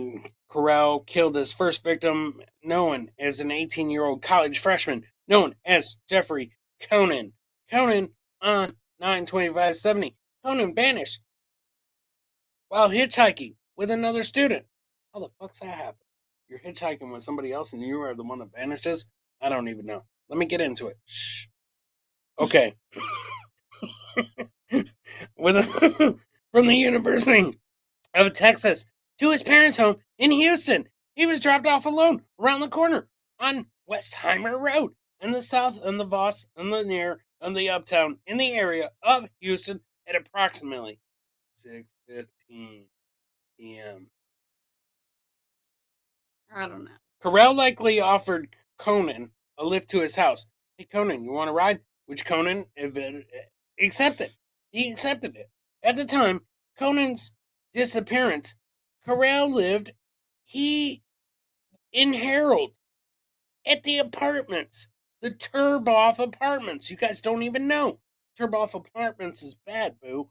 Carell killed his first victim, known as an 18-year-old college freshman, known as Jeffrey Conan. Conan on 9/25/70. Conan vanished while hitchhiking with another student. How the fuck's that happen? You're hitchhiking with somebody else and you are the one that vanishes? I don't even know. Let me get into it. Shh. Okay. From the University of Texas to his parents' home in Houston. He was dropped off alone around the corner on Westheimer Road in the south and the Voss and the near and the uptown in the area of Houston at approximately 6:15 p.m. I don't know. Carell likely offered Conan a lift to his house. Hey, Conan, you want to ride? Which Conan accepted. He accepted it. At the time, Conan's disappearance, Carell lived in Harold at the apartments, the Turboff Apartments. You guys don't even know. Turboff Apartments is bad, boo.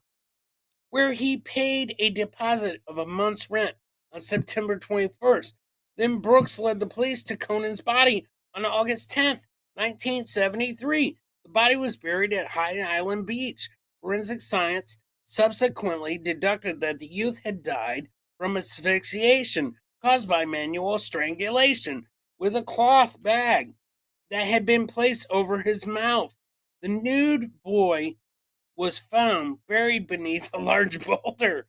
Where he paid a deposit of a month's rent on September 21st. Then Brooks led the police to Conan's body on August 10th, 1973. The body was buried at High Island Beach. Forensic science subsequently deduced that the youth had died from asphyxiation caused by manual strangulation with a cloth bag that had been placed over his mouth. The nude boy was found buried beneath a large boulder.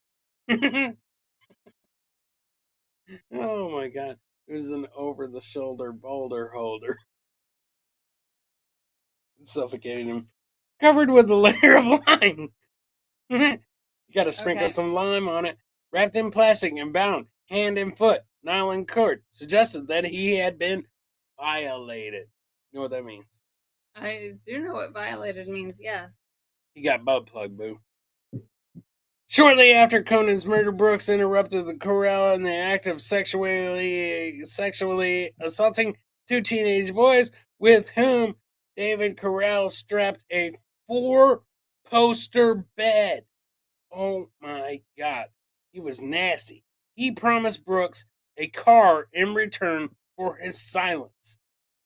Oh my god. It was an over-the-shoulder boulder holder. Suffocated him. Covered with a layer of lime. You gotta sprinkle some lime on it. Wrapped in plastic and bound, hand and foot, nylon cord. Suggested that he had been violated. You know what that means? I do know what violated means, yeah. He got butt plug, boo. Shortly after Conan's murder, Brooks interrupted the corral in the act of sexually assaulting 2 teenage boys with whom David Corral strapped a 4-poster bed. Oh my god. He was nasty. He promised Brooks a car in return for his silence.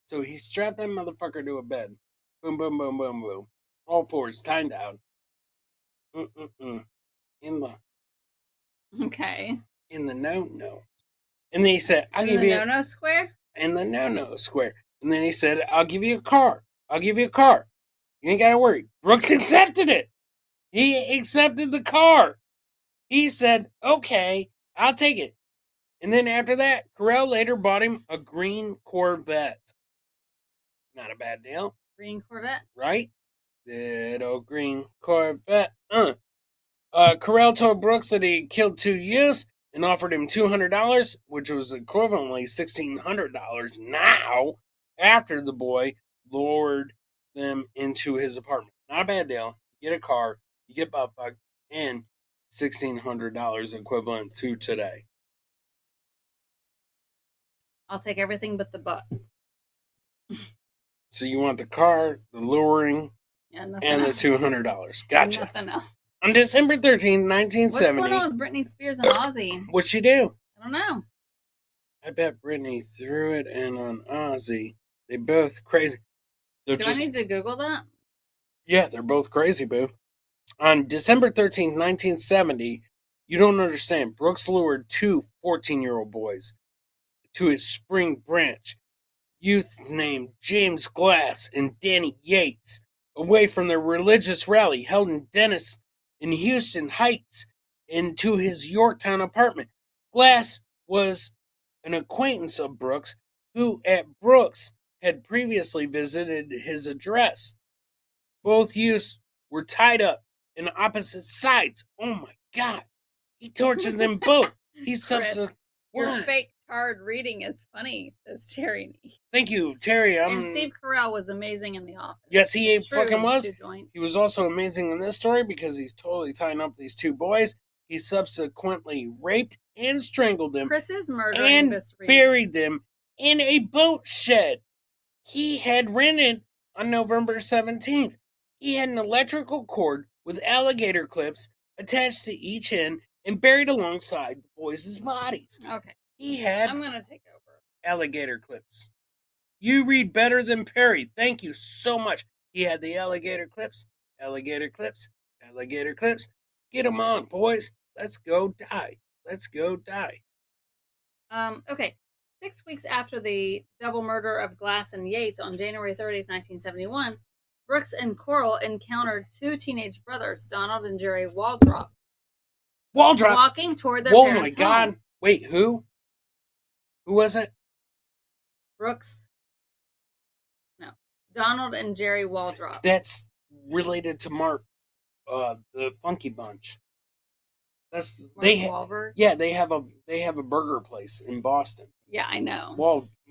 So he strapped that motherfucker to a bed. Boom, boom, boom, boom, boom. All fours tied down. In the no. And then he said, I'll give you the no-no square? In the no-no square. And then he said, I'll give you a car. I'll give you a car. You ain't gotta worry. Brooks accepted it. He accepted the car. He said, okay, I'll take it. And then after that, Corral later bought him a green Corvette. Not a bad deal. Green Corvette? Right? That old green Corvette. Corral told Brooks that he killed 2 youths and offered him $200, which was equivalently $1,600 now, after the boy lured them into his apartment. Not a bad deal. You get a car, you get butt fucked, and $1,600 equivalent to today. I'll take everything but the butt. So you want the car, the luring, and the $200. Gotcha. Nothing else. On December 13, 1970... What's going on with Britney Spears and Ozzy? What'd she do? I don't know. I bet Britney threw it, and on Ozzy, they both crazy. Do I need to Google that? Yeah, they're both crazy, boo. On December 13, 1970, you don't understand, Brooks lured 2 14-year-old boys to his Spring Branch youth named James Glass and Danny Yates away from their religious rally held in Houston Heights into his Yorktown apartment. Glass was an acquaintance of Brooks, who at Brooks had previously visited his address. Both youths were tied up in opposite sides. Oh my god. He tortured them both. He subsequently... Your fake hard reading is funny, says Terry. Thank you, Terry. And Steve Carell was amazing in The Office. Yes, he fucking was. He was also amazing in this story because he's totally tying up these 2 boys. He subsequently raped and strangled them. Chris is murdering and this reading. Buried them in a boat shed he had rented on November 17th. He had an electrical cord with alligator clips attached to each end and buried alongside the boys' bodies. Okay. I'm going to take over. Alligator clips. You read better than Perry. Thank you so much. He had the alligator clips. Alligator clips. Alligator clips. Get them on, boys. Let's go die. Let's go die. Okay. 6 weeks after the double murder of Glass and Yates on January 30th, 1971, Brooks and Coral encountered 2 teenage brothers, Donald and Jerry Waldrop. Walking toward their parents' home. Oh my god. Wait, who? Who was it? Brooks. No. Donald and Jerry Waldrop. That's related to Mark, the Funky Bunch. That's Mark Wahlberg? Yeah, they have a burger place in Boston. Yeah, I know.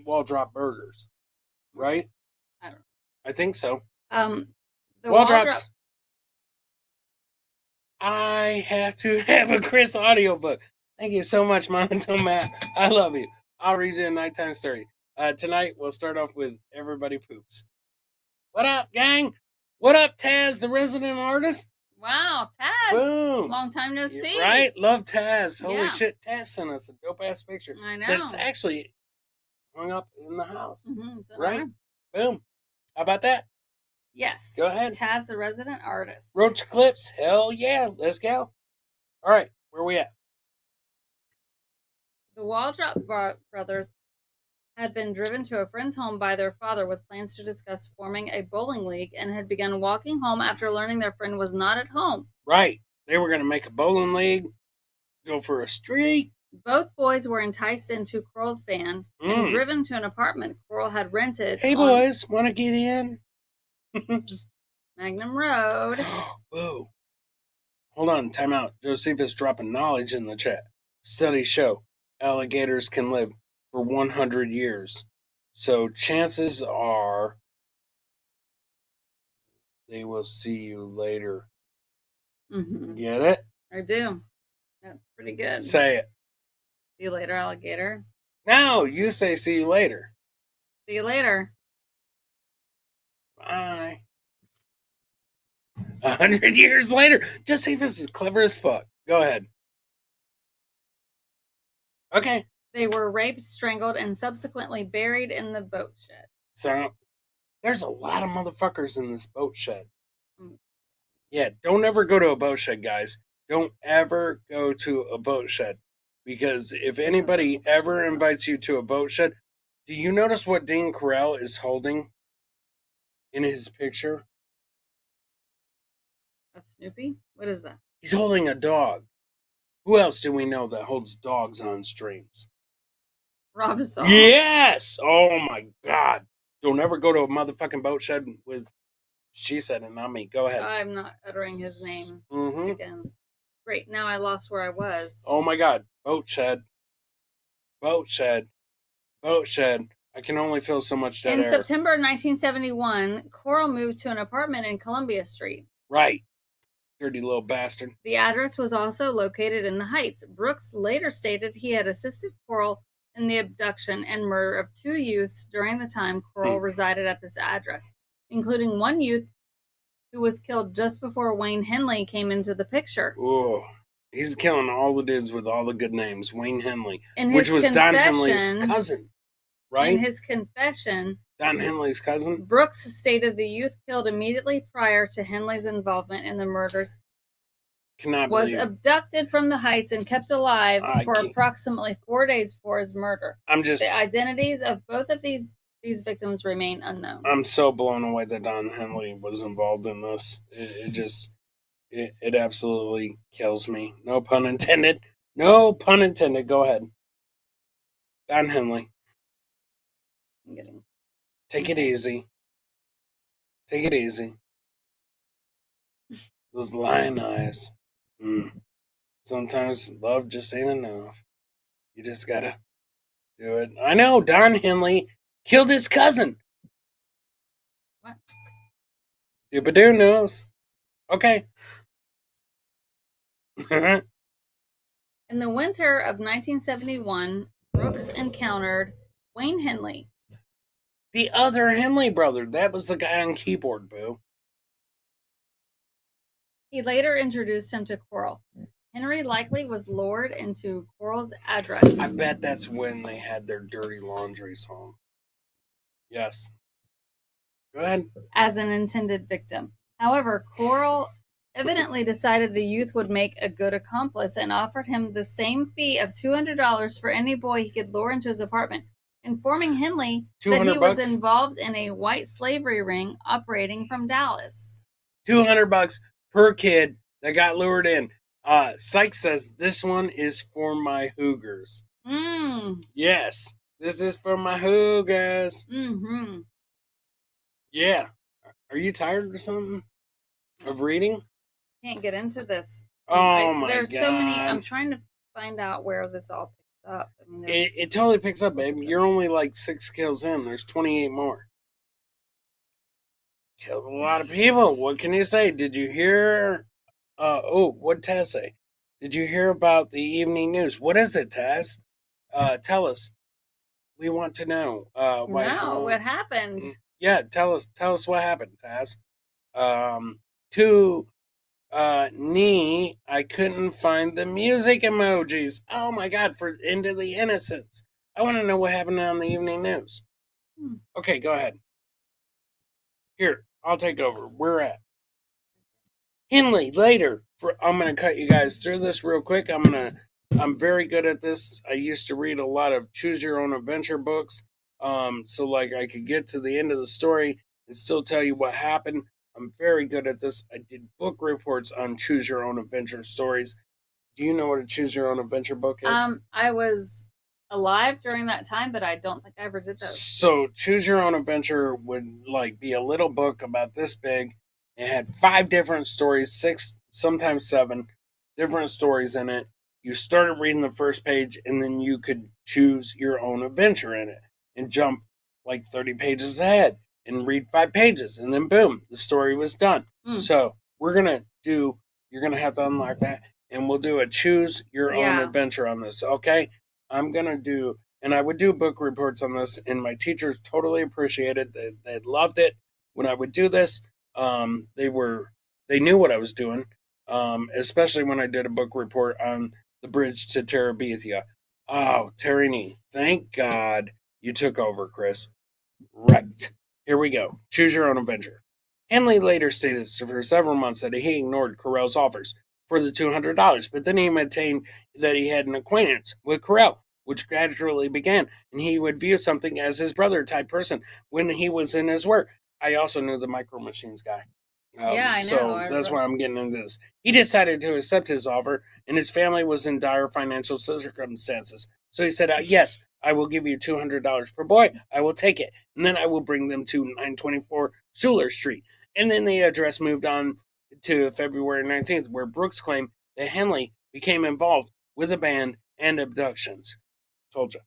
Waldrop Burgers. Right? I don't know. I think so. The Waldrops. I have to have a Chris audiobook. Thank you so much, Monotone Matt. I love you. I'll read you a nighttime story. Tonight, we'll start off with Everybody Poops. What up, gang? What up, Taz, the resident artist? Wow, Taz. Boom. Long time no see. Right? Love Taz. Holy shit, Taz sent us a dope-ass picture. I know. That's actually hung up in the house. Mm-hmm, right? Boom. How about that? Yes. Go ahead. Taz, the resident artist. Roach Clips. Hell yeah. Let's go. All right. Where we at? The Waldrop brothers had been driven to a friend's home by their father with plans to discuss forming a bowling league and had begun walking home after learning their friend was not at home. Right. They were going to make a bowling league, go for a streak, Both boys were enticed into Coral's van and driven to an apartment Coral had rented. Hey, boys, want to get in? Magnum Road. Whoa. Hold on, time out. Josephus dropping knowledge in the chat. Studies show alligators can live for 100 years. So chances are they will see you later. Mm-hmm. Get it? I do. That's pretty good. Say it. See you later, alligator. No, you say see you later. See you later. Bye. 100 years later. Josephus is clever as fuck. Go ahead. Okay. They were raped, strangled, and subsequently buried in the boat shed. So, there's a lot of motherfuckers in this boat shed. Yeah, don't ever go to a boat shed, guys. Don't ever go to a boat shed. Because if anybody ever invites you to a boat shed, do you notice what Dean Carell is holding in his picture? A Snoopy? What is that? He's holding a dog. Who else do we know that holds dogs on streams? Robinson. Yes! Oh my god. Don't ever go to a motherfucking boat shed with... She said it, not me. Go ahead. I'm not uttering his name Mm-hmm. again. Great, now I lost where I was. Oh my god. Boat shed. Boat shed. Boat shed. I can only feel so much dead air. In September 1971, Coral moved to an apartment in Columbia Street. Right. Dirty little bastard. The address was also located in the Heights. Brooks later stated he had assisted Coral in the abduction and murder of 2 youths during the time Coral resided at this address, including one youth who was killed just before Wayne Henley came into the picture. Oh, he's killing all the dudes with all the good names. Wayne Henley, which was Don Henley's cousin, right? In his confession, Don Henley's cousin, Brooks stated the youth killed immediately prior to Henley's involvement in the murders was abducted from the Heights and kept alive for approximately 4 days before his murder. The identities of both of these victims remain unknown. I'm so blown away that Don Henley was involved in this. It absolutely kills me. No pun intended. No pun intended. Go ahead. Don Henley. Take it easy. Take it easy. Those lion eyes. Sometimes love just ain't enough. You just gotta do it. I know Don Henley killed his cousin. What? Doobadoo knows. Okay. In the winter of 1971, Brooks encountered Wayne Henley. The other Henley brother. That was the guy on keyboard, boo. He later introduced him to Coral. Henry likely was lured into Coral's address. I bet that's when they had their dirty laundry song. Yes. Go ahead. As an intended victim. However, Coral evidently decided the youth would make a good accomplice and offered him the same fee of $200 for any boy he could lure into his apartment, informing Henley that he was involved in a white slavery ring operating from Dallas. $200 per kid that got lured in. Sykes says this one is for my Hoogers. Yes, this is for my Hoogers. Mm-hmm. Yeah. Are you tired or something? Of reading? Can't get into this. Oh my god. There's so many. I'm trying to find out where this all picks up. I mean, it totally picks up, babe. You're only like 6 kills in. There's 28 more. Killed a lot of people. What can you say? Did you hear? What'd Taz say? Did you hear about the evening news? What is it, Taz? Tell us. We want to know. What happened? Yeah, tell us what happened, Taz. To knee, I couldn't find the music emojis. Oh my god, for Into the Innocents. I want to know what happened on the evening news. Okay, go ahead. Here, I'll take over. We're at Henley later. I'm going to cut you guys through this real quick. I'm very good at this. I used to read a lot of choose your own adventure books. So like I could get to the end of the story and still tell you what happened. I'm very good at this. I did book reports on choose your own adventure stories. Do you know what a choose your own adventure book is? I was alive during that time, but I don't think I ever did those. So choose your own adventure would like be a little book about this big. It had 5 different stories, 6, sometimes 7 different stories in it. You started reading the first page and then you could choose your own adventure in it and jump like 30 pages ahead and read 5 pages and then boom, the story was done. So you're gonna have to unlock that and we'll do a choose your own adventure on this. Okay. I'm gonna do, and I would do book reports on this, and my teachers totally appreciated it. They loved it when I would do this. They knew what I was doing, especially when I did a book report on the bridge to Terabithia. Oh, Tarini, thank God you took over, Chris. Right. Here we go. Choose your own adventure. Henley later stated for several months that he ignored Carell's offers for the $200, but then he maintained that he had an acquaintance with Carell, which gradually began, and he would view something as his brother type person when he was in his work. I also knew the Micro Machines guy. I know. So that's why I'm getting into this. He decided to accept his offer, and his family was in dire financial circumstances. So he said, yes, I will give you $200 per boy. I will take it. And then I will bring them to 924 Schuler Street. And then the address moved on to February 19th, where Brooks claimed that Henley became involved with a band and abductions. Told you.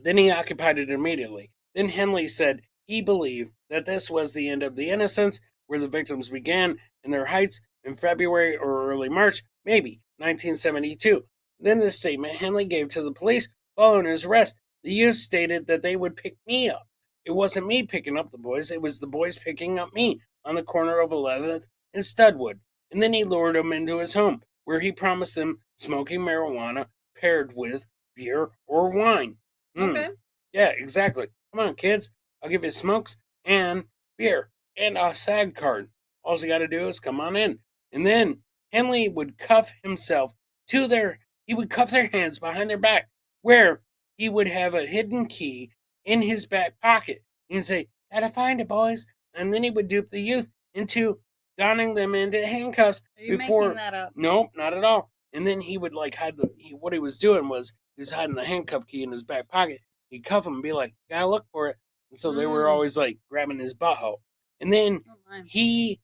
Then he occupied it immediately. Then Henley said he believed that this was the end of the Innocents, where the victims began in their heights in February or early March, maybe 1972. Then the statement Henley gave to the police following his arrest, the youth stated that they would pick me up. It wasn't me picking up the boys, it was the boys picking up me on the corner of 11th and Studwood. And then he lured them into his home, where he promised them smoking marijuana paired with beer or wine. Okay. Yeah, exactly. Come on, kids. I'll give you smokes and beer and a SAG card. All you got to do is come on in. And then Henley would cuff himself he would cuff their hands behind their back, where he would have a hidden key in his back pocket and say, "Gotta find it, boys." And then he would dupe the youth into donning them into handcuffs. Are you making that up? Nope, not at all. And then he would like hide what he was doing was he's hiding the handcuff key in his back pocket. He'd cuff him and be like, "Gotta look for it." And so they were always like grabbing his butthole. And then he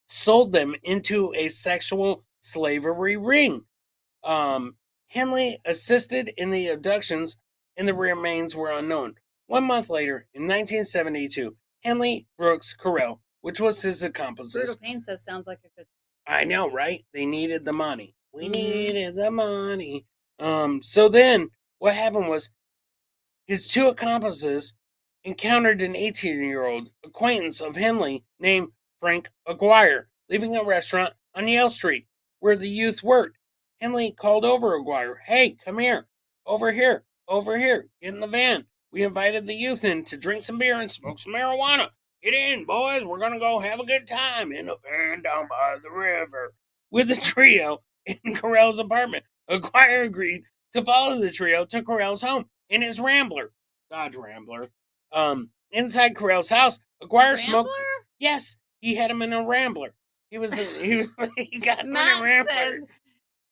sold them into a sexual slavery ring. Henley assisted in the abductions, and the remains were unknown. 1 month later, in 1972, Henley, Brooks, Carell, which was his accomplices. Brutal Pain says sounds like a good. I know, right? They needed the money. We needed the money. So then what happened was his 2 accomplices encountered an 18-year-old acquaintance of Henley named Frank Aguirre, leaving a restaurant on Yale Street where the youth worked. Henley called over Aguirre, "Hey, come here. Over here. Get in the van. We invited the youth in to drink some beer and smoke some marijuana. Get in, boys. We're going to go have a good time in a van down by the river." With the trio in Carell's apartment, Aguirre agreed to follow the trio to Carell's home in his Rambler, Dodge Rambler. Inside Carell's house, Aguirre smoked. Yes, he had him in a Rambler. He got him in a Rambler. Says,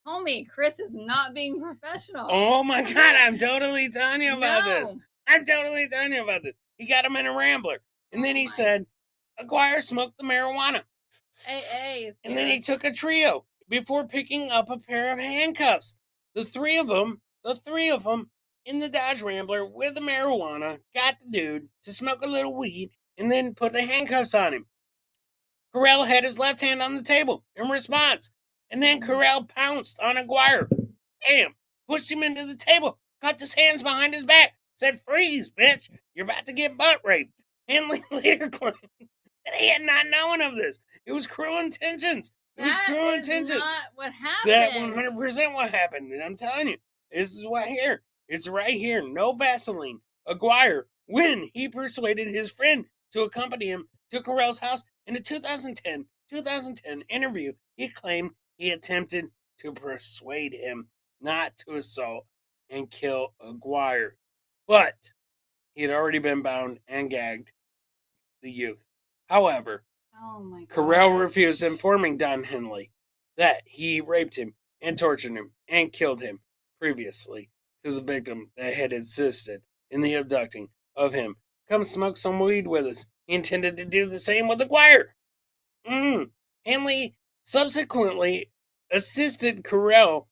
"Homie, Chris is not being professional." Oh my God, I'm totally telling you about this. He got him in a Rambler. And then he said, Aguirre smoked the marijuana. And then he took a trio before picking up a pair of handcuffs. The three of them in the Dodge Rambler with the marijuana got the dude to smoke a little weed and then put the handcuffs on him. Carell had his left hand on the table in response. And then Carell pounced on Aguirre. Bam! Pushed him into the table, cupped his hands behind his back, said, "Freeze, bitch! You're about to get butt raped." Henley later claimed that he had not known of this. It was cruel intentions. Not what happened. That 100% what happened. And I'm telling you, this is what here. It's right here. No Vaseline. Aguirre, when he persuaded his friend to accompany him to Carell's house in a 2010 interview, he claimed he attempted to persuade him not to assault and kill Aguirre. But he had already been bound and gagged the youth. However, Carell refused, informing Don Henley that he raped him and tortured him and killed him previously to the victim that had insisted in the abducting of him. Come smoke some weed with us. He intended to do the same with the choir. Hanley subsequently assisted Carell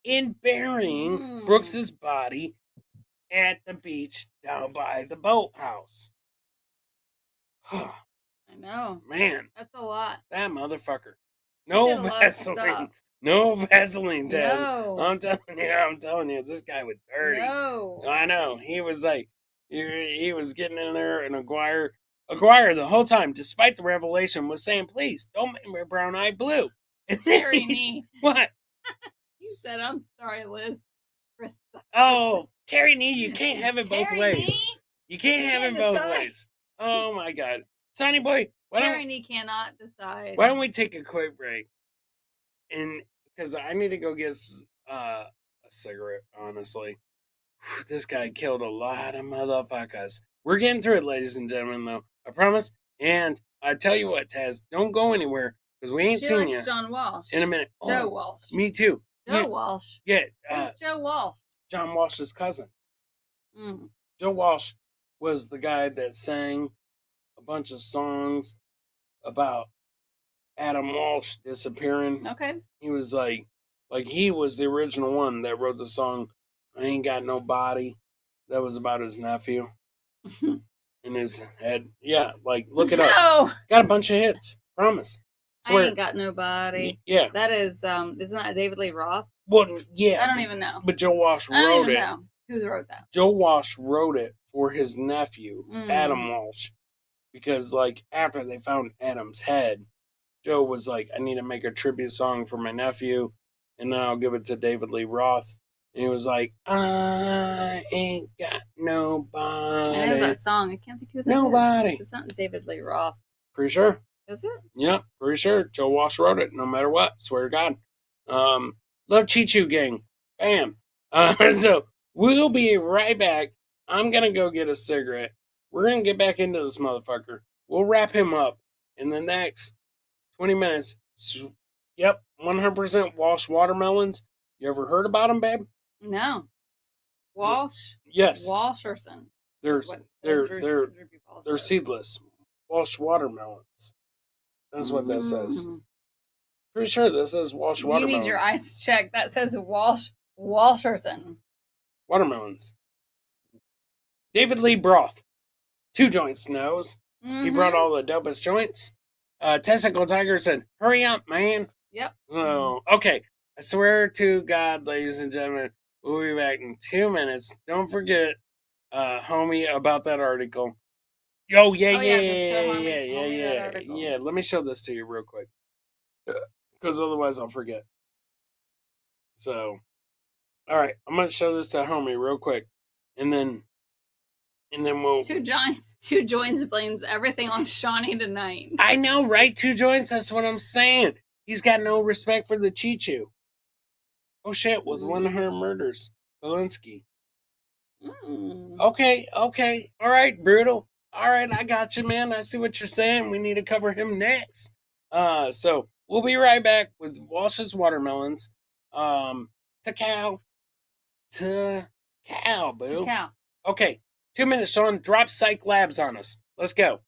in burying Brooks's body at the beach down by the boathouse. I know. Man. That's a lot. That motherfucker. No Vaseline. No Vaseline, Taz. No. I'm telling you, this guy was dirty. No. I know. He was like, he was getting in there, and Aguirre the whole time, despite the revelation, was saying, please, don't make my brown eye blue. And Terry Nee. What? You said, I'm sorry, Liz. Oh, Terry Nee, you can't have it both ways. Nee? You can't have it both ways. Oh, my God. Sonny Boy, Terry Nee cannot decide. Why don't we take a quick break? And because I need to go get a cigarette, honestly. Whew, this guy killed a lot of motherfuckers. We're getting through it, ladies and gentlemen, though. I promise. And I tell you what, Taz, don't go anywhere because we ain't seen you. John Walsh. In a minute. Joe Walsh. Me too. Joe Walsh. Yeah. Who's Joe Walsh? John Walsh's cousin. Joe Walsh was the guy that sang a bunch of songs about Adam Walsh disappearing. Okay. He was like he was the original one that wrote the song I Ain't Got No Body. That was about his nephew. In his head. Yeah, like, look it up. Got a bunch of hits. Promise. Swear. I Ain't Got Nobody. Yeah. That is, isn't that David Lee Roth? Well, yeah. I don't even know. But Joe Walsh wrote it. I don't even know who wrote that. Joe Walsh wrote it for his nephew, Adam Walsh. Because, like, after they found Adam's head, Joe was like, I need to make a tribute song for my nephew, and then I'll give it to David Lee Roth. And he was like, I ain't got nobody. I know that song. I can't think who that is. It's not David Lee Roth. Pretty sure. Is it? Yeah, pretty sure. Joe Walsh wrote it, no matter what. Swear to God. Love Chi-Chu Gang. Bam. So, we'll be right back. I'm going to go get a cigarette. We're going to get back into this motherfucker. We'll wrap him up in the next 20 minutes. Yep, 100% Walsh watermelons. You ever heard about them, babe? No. Walsh? Yes. Walsherson. They're seedless. Walsh watermelons. That's what that says. Pretty sure this says Walsh watermelons. You need your eyes checked. That says Walsherson. Watermelons. David Lee Broth. 2 joints knows. He brought all the dopest joints. Testicle Tiger said, hurry up, man. Yep. Oh, okay. I swear to God, ladies and gentlemen, we'll be back in 2 minutes. Don't forget, homie, about that article. Yeah. Let me show this to you real quick, because otherwise I'll forget. So, all right, I'm gonna show this to homie real quick, and then we'll. Two joints blames everything on Shawnee tonight. I know, right? 2 joints. That's what I'm saying. He's got no respect for the Chi-Chu. Oh shit! With 100 murders, Kalinsky. Okay. All right, brutal. All right, I got you, man. I see what you're saying. We need to cover him next. So we'll be right back with Walsh's watermelons. To Cal, boo. To Cal. Okay, 2 minutes, Sean. Drop Psych Labs on us. Let's go.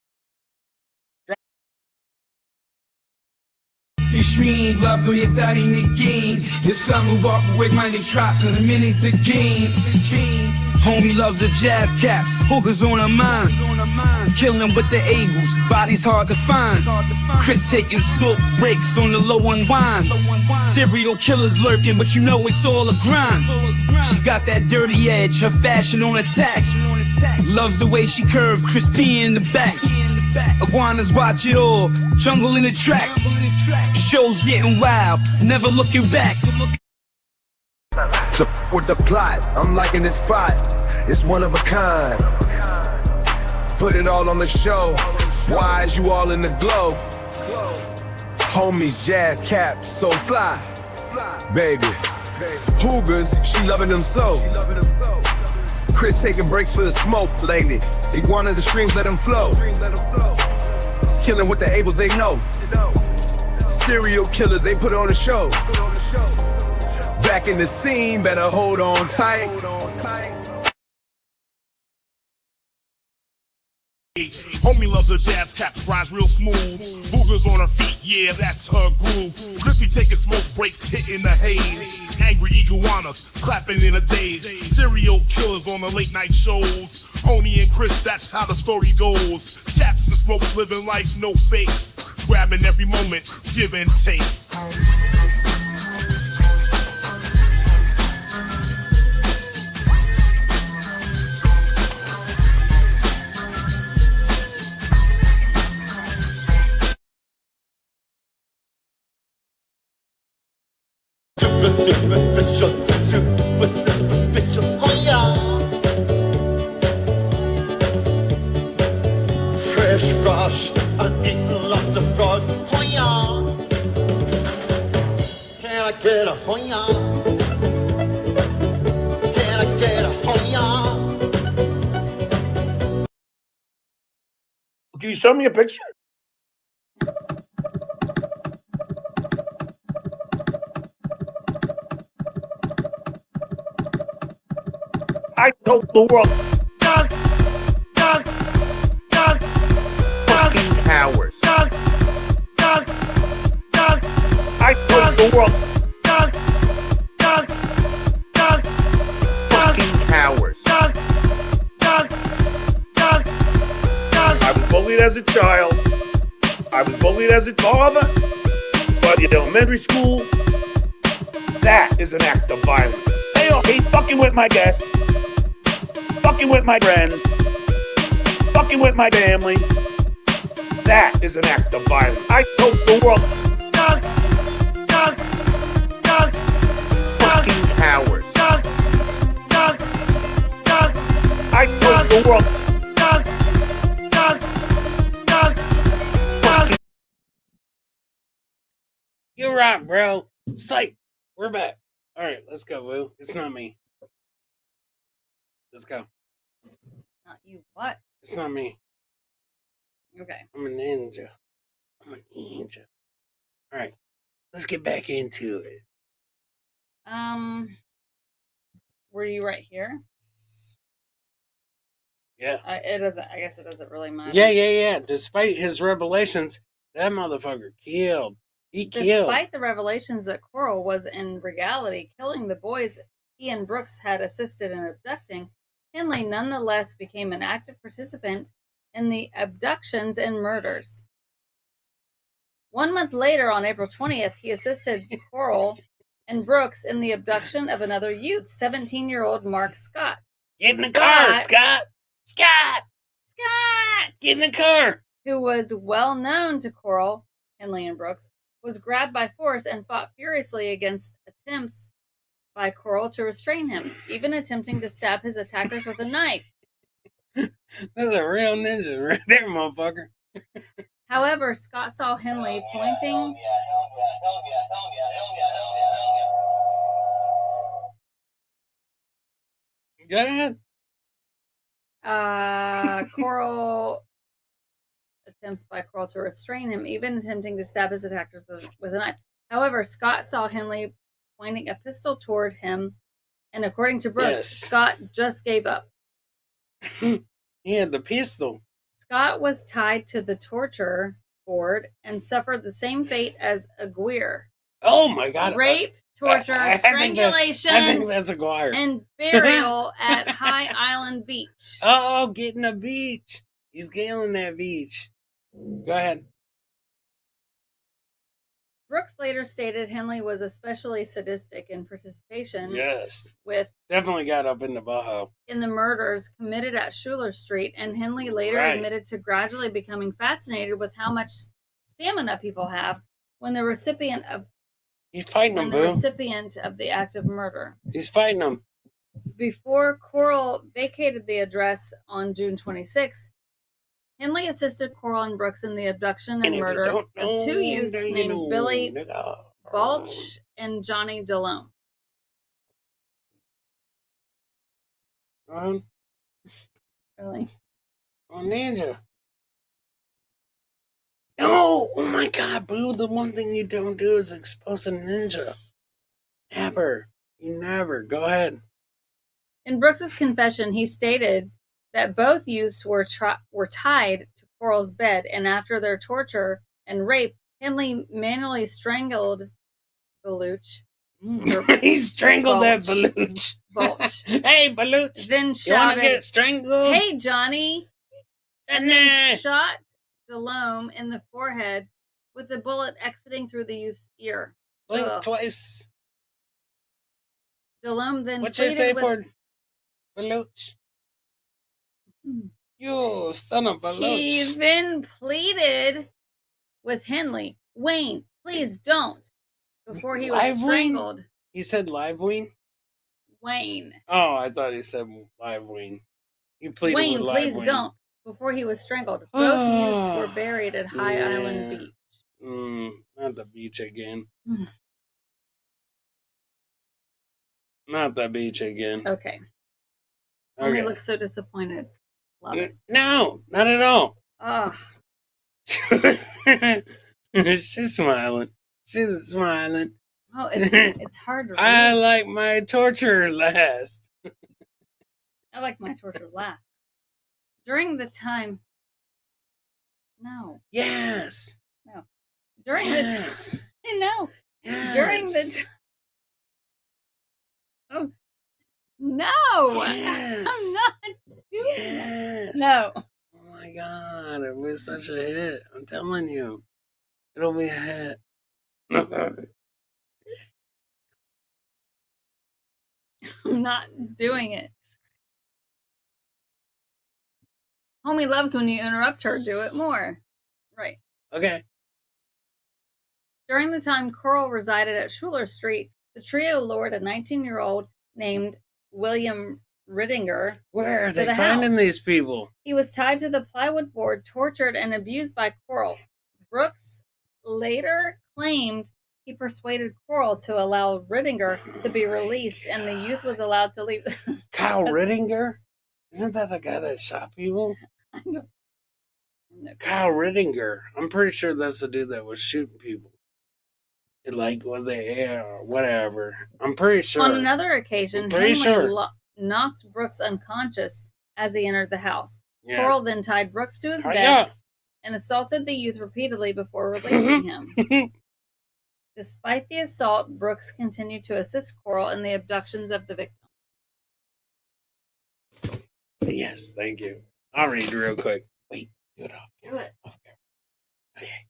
Extreme love with your daddy again. Your son will walk away when they trap in a minute to gain. Homie loves the jazz caps, hookers on her mind. Killing with the Abels, bodies hard to find. Chris taking smoke breaks on the low unwind. Serial killers lurking, but you know it's all a grind. She got that dirty edge, her fashion on attack. Loves the way she curves, crispy in the back. Iguanas watch it all, jungle in the track. Show's getting wild, never looking back. So with the plot, I'm liking this spot. It's one of a kind. Put it all on the show. Why is you all in the glow? Homies, jazz caps, so fly. Baby, Hoogers, she loving them so. Chris taking breaks for the smoke lately. Iguanas and streams, let them flow. Killing with the Abels, they know. Serial killers, they put on a show. back in the scene, better hold on tight. Homie loves her jazz caps, rhymes real smooth. Boogers on her feet, yeah, that's her groove. Griffey taking smoke breaks, hitting the haze. Angry iguanas, clapping in a daze. Serial killers on the late night shows. Oni and Chris, that's how the story goes. Caps and smokes, living life, no fakes. Grabbing every moment, give and take. Superficial, oh yeah. Fresh frosh, I'm eating lots of frogs, oh yeah. Can I get a oh yeah? Can I get a oh yeah? Can you show me a picture? I told the world, Doug, fucking cowards. Doug, I told the world, Doug, fucking cowards. I was bullied as a child. I was bullied as a father. But in elementary school, that is an act of violence. They all hate fucking with my guests. Fucking with my friends, fucking with my family. That is an act of violence. I told the world, fucking cowards. I told the world, fucking. You're right, bro. Psych. We're back. All right, let's go, Woo. It's not me. Let's go. Not you. What? It's not me. Okay. I'm a ninja. I'm a ninja. All right, let's get back into it. Were you right here? Yeah. It doesn't. I guess it doesn't really matter. Yeah. Despite his revelations, that motherfucker killed. He killed. Despite the revelations that Coral was in reality killing the boys he and Brooks had assisted in abducting, Henley nonetheless became an active participant in the abductions and murders. 1 month later, on April 20th, he assisted Coral and Brooks in the abduction of another youth, 17-year-old Mark Scott. Get in the car, Scott! Scott! Get in the car! Who was well known to Coral, Henley, and Brooks, was grabbed by force and fought furiously against attempts by Coral to restrain him, even attempting to stab his attackers with a knife. That's a real ninja right there, motherfucker. However, Scott saw Henley pointing. Go ahead. Coral attempts by Coral to restrain him, even attempting to stab his attackers with a knife. However, Scott saw Henley pointing a pistol toward him, and according to Brooks, Scott just gave up. He had the pistol. Scott was tied to the torture board and suffered the same fate as Aguirre. Oh my God! Rape, torture, strangulation, I think that's Aguirre. And burial at High Island Beach. Oh, getting the beach. He's killing that beach. Go ahead. Brooks later stated Henley was especially sadistic in participation. Yes. With definitely got up in the Baja. In the murders committed at Schuler Street, and Henley later admitted to gradually becoming fascinated with how much stamina people have when the recipient of He's fighting them, the recipient of the act of murder. He's fighting them. Before Coral vacated the address on June 26th, Henley assisted Coral and Brooks in the abduction and murder of two youths named Billy Balch and Johnny DeLone. Really? Oh, Ninja. No! Oh my God, boo! The one thing you don't do is expose a ninja. Never. You never. Go ahead. In Brooks's confession, he stated that both youths were tied to Coral's bed, and after their torture and rape, Henley manually strangled Baluch. He strangled that Baluch. Hey, Baluch. Then shouted, "You want to get strangled? Hey, Johnny!" And then shot Delhomme in the forehead with the bullet exiting through the youth's ear. Blink twice. Delhomme then What you say for Baluch? You son of Baluch. He then pleaded with Henley, Wayne, please don't, before he was strangled. Wayne? He said live Wayne? Wayne. Oh, I thought he said live Wayne. He pleaded Wayne, with live please Wayne. don't, before he was strangled. Both youths were buried at High Island Beach. Not the beach again. Not the beach again. Okay. He looks so disappointed. Love it. No, not at all. Ugh. She's smiling. She's smiling. Oh, it's hard to read. I like my torture last. I like my torture last. During the time. No. Yes. No. During the time. No. Yes. During the time. Oh. No. Yes. I'm not doing yes. that. No. Oh my God. It was such a hit. I'm telling you. It'll be a hit. I'm not doing it. Homie loves when you interrupt her. Do it more. Right. Okay. During the time Coral resided at Schuler Street, the trio lured a 19-year-old named William Rittinger. Where are they finding these people? He was tied to the plywood board, tortured, and abused by Coral. Brooks later claimed he persuaded Coral to allow Rittinger to be released, and the youth was allowed to leave. Kyle Rittinger? Isn't that the guy that shot people? I don't know. Kyle Rittinger. I'm pretty sure that's the dude that was shooting people. Like when they air or whatever. I'm pretty sure. On another occasion, Henley knocked Brooks unconscious as he entered the house. Yeah. Coral then tied Brooks to his bed and assaulted the youth repeatedly before releasing him. Despite the assault, Brooks continued to assist Coral in the abductions of the victim. Yes, thank you. I'll read real quick. Wait, do it off. Do it. Okay.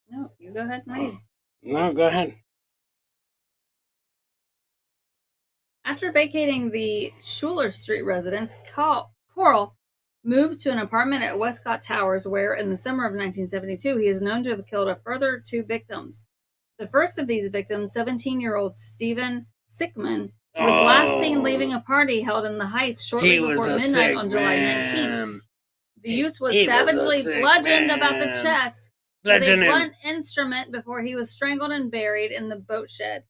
No, you go ahead and read. No, go ahead. After vacating the Schuler Street residence, Coral moved to an apartment at Westcott Towers where, in the summer of 1972, he is known to have killed a further 2 victims. The first of these victims, 17-year-old Stephen Sickman, was last seen leaving a party held in the Heights shortly before midnight on July 19th. The youth was savagely bludgeoned about the chest with a blunt instrument before he was strangled and buried in the boat shed.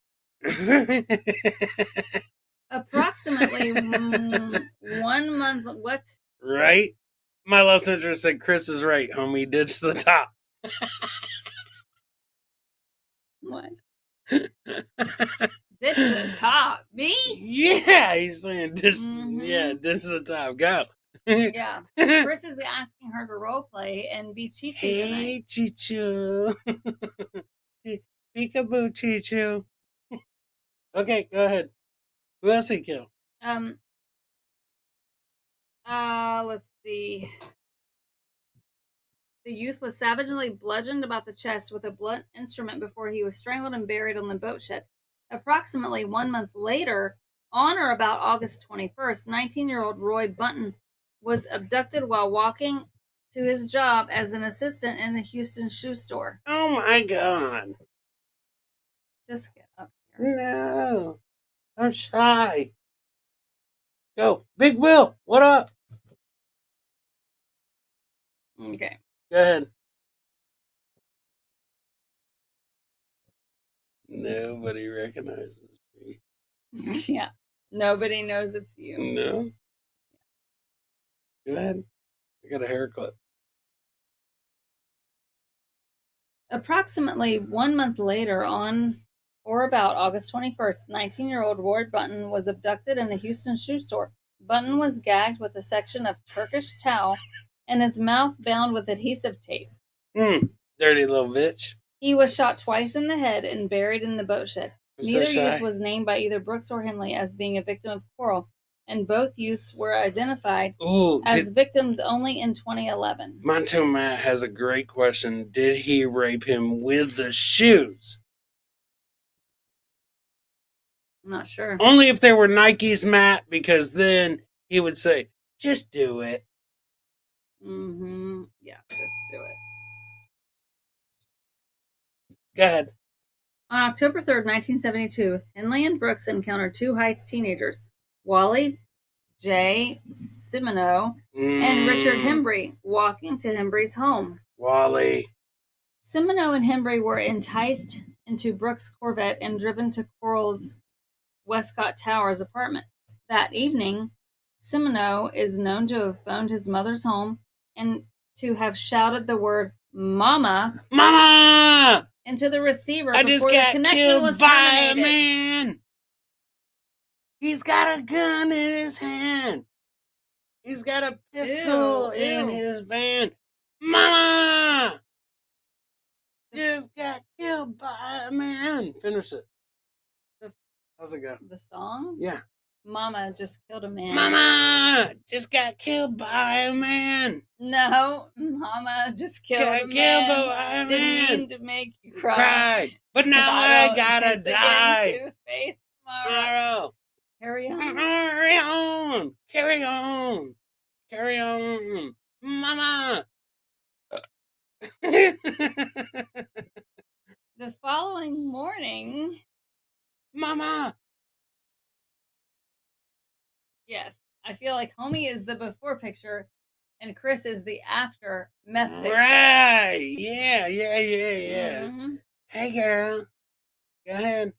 Approximately 1 month. What? Right? My last interest said Chris is right, homie. Ditch the top. What? Ditch the top. Me? Yeah, he's saying ditch. Yeah, ditch the top. Go. Yeah. Chris is asking her to role play and be Chichu tonight. Hey, Chichu. Peekaboo, Chichu. Okay, go ahead. Who else he killed? Let's see. The youth was savagely bludgeoned about the chest with a blunt instrument before he was strangled and buried on the boat shed. Approximately 1 month later, on or about August 21st, 19-year-old Roy Bunton was abducted while walking to his job as an assistant in a Houston shoe store. Oh my God. Just get up here. No. I'm shy. Go. Big Will, what up? Okay. Go ahead. Nobody recognizes me. Yeah. Nobody knows it's you. No. Go ahead. I got a haircut. Approximately 1 month later, on or about August 21st, 19-year-old Roy Bunton was abducted in a Houston shoe store. Bunton was gagged with a section of Turkish towel and his mouth bound with adhesive tape. Dirty little bitch. He was shot twice in the head and buried in the boat shed. So Neither youth was named by either Brooks or Henley as being a victim of Coral, and both youths were identified as victims only in 2011. Monto Matt has a great question. Did he rape him with the shoes? I'm not sure. Only if they were Nikes, Matt, because then he would say, just do it. Yeah, just do it. Go ahead. On October 3rd, 1972, Henley and Brooks encountered two Heights teenagers, Wally J. Simino and Richard Hembry, walking to Hembry's home. Wally. Simino and Hembry were enticed into Brooks' Corvette and driven to Coral's Westcott Towers apartment. That evening, Simino is known to have phoned his mother's home and to have shouted the word "Mama" into the receiver before the connection was terminated. A man. He's got a gun in his hand. He's got a pistol in his van. Mama just got killed by a man. Finish it. How's it go? The song? Yeah. Mama just killed a man. Mama just got killed by a man. No, Mama just killed a man. By a Didn't mean to make you cry. But now I gotta die. Face tomorrow. Carry on. Carry on. Carry on. Carry on. Mama. The following morning. Mama. Yes, I feel like Homie is the before picture and Chris is the after meth picture. Right. Yeah. Mm-hmm. Hey, girl. Go ahead.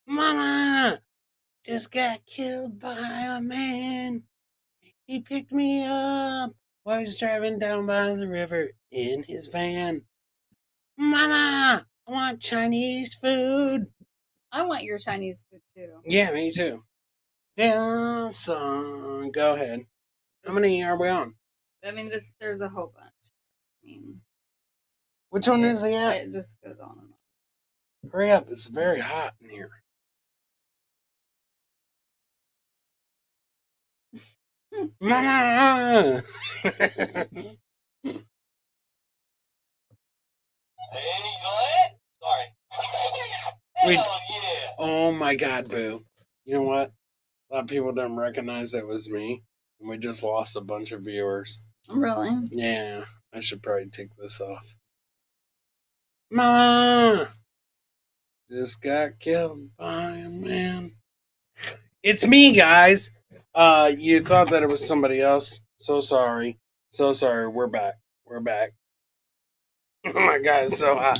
Mama just got killed by a man. He picked me up while he's driving down by the river in his van. Mama, I want Chinese food. I want your Chinese food too. Yeah, me too. Yeah, son. Go ahead. How many are we on? I mean, there's a whole bunch. I mean, which one is he at? It just goes on and on. Hurry up. It's very hot in here. Mama! Wait. Oh my God, Boo. You know what? A lot of people didn't recognize that was me. And we just lost a bunch of viewers. Really? Yeah. I should probably take this off. Mama! Just got killed by a man. It's me, guys. You thought that it was somebody else. So sorry. So sorry. We're back. We're back. Oh my God, it's so hot.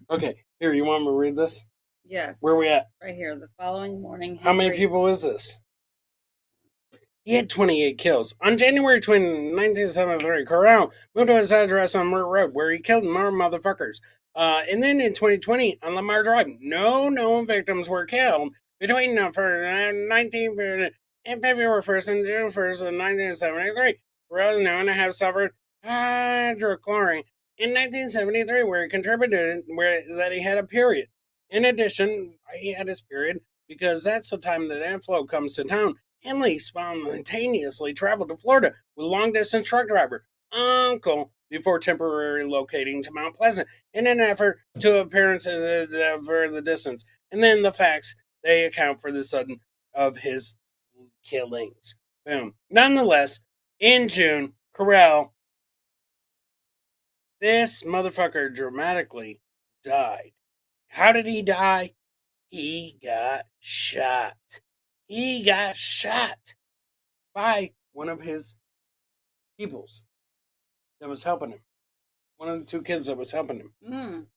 Okay, here, you want me to read this? Yes. Where are we at? Right here. The following morning. How many people is this? He had 28 kills. On January 20, 1973, Corral moved to his address on Murray Road, where he killed more motherfuckers. And then in 2020, on Lamar Drive, no known victims were killed between and February 1st and June 1st of 1973. Corral is known to have suffered hydrochlorine in 1973, where he contributed that he had a period. In addition, he had his period because that's the time that Anflo comes to town. Henley spontaneously traveled to Florida with long-distance truck driver Uncle before temporarily locating to Mount Pleasant in an effort to appearances for the distance. And then the facts, they account for the sudden of his killings. Boom. Nonetheless, in June, Corral, this motherfucker dramatically died. How did he die? He got shot. He got shot by one of his peoples that was helping him. One of the two kids that was helping him.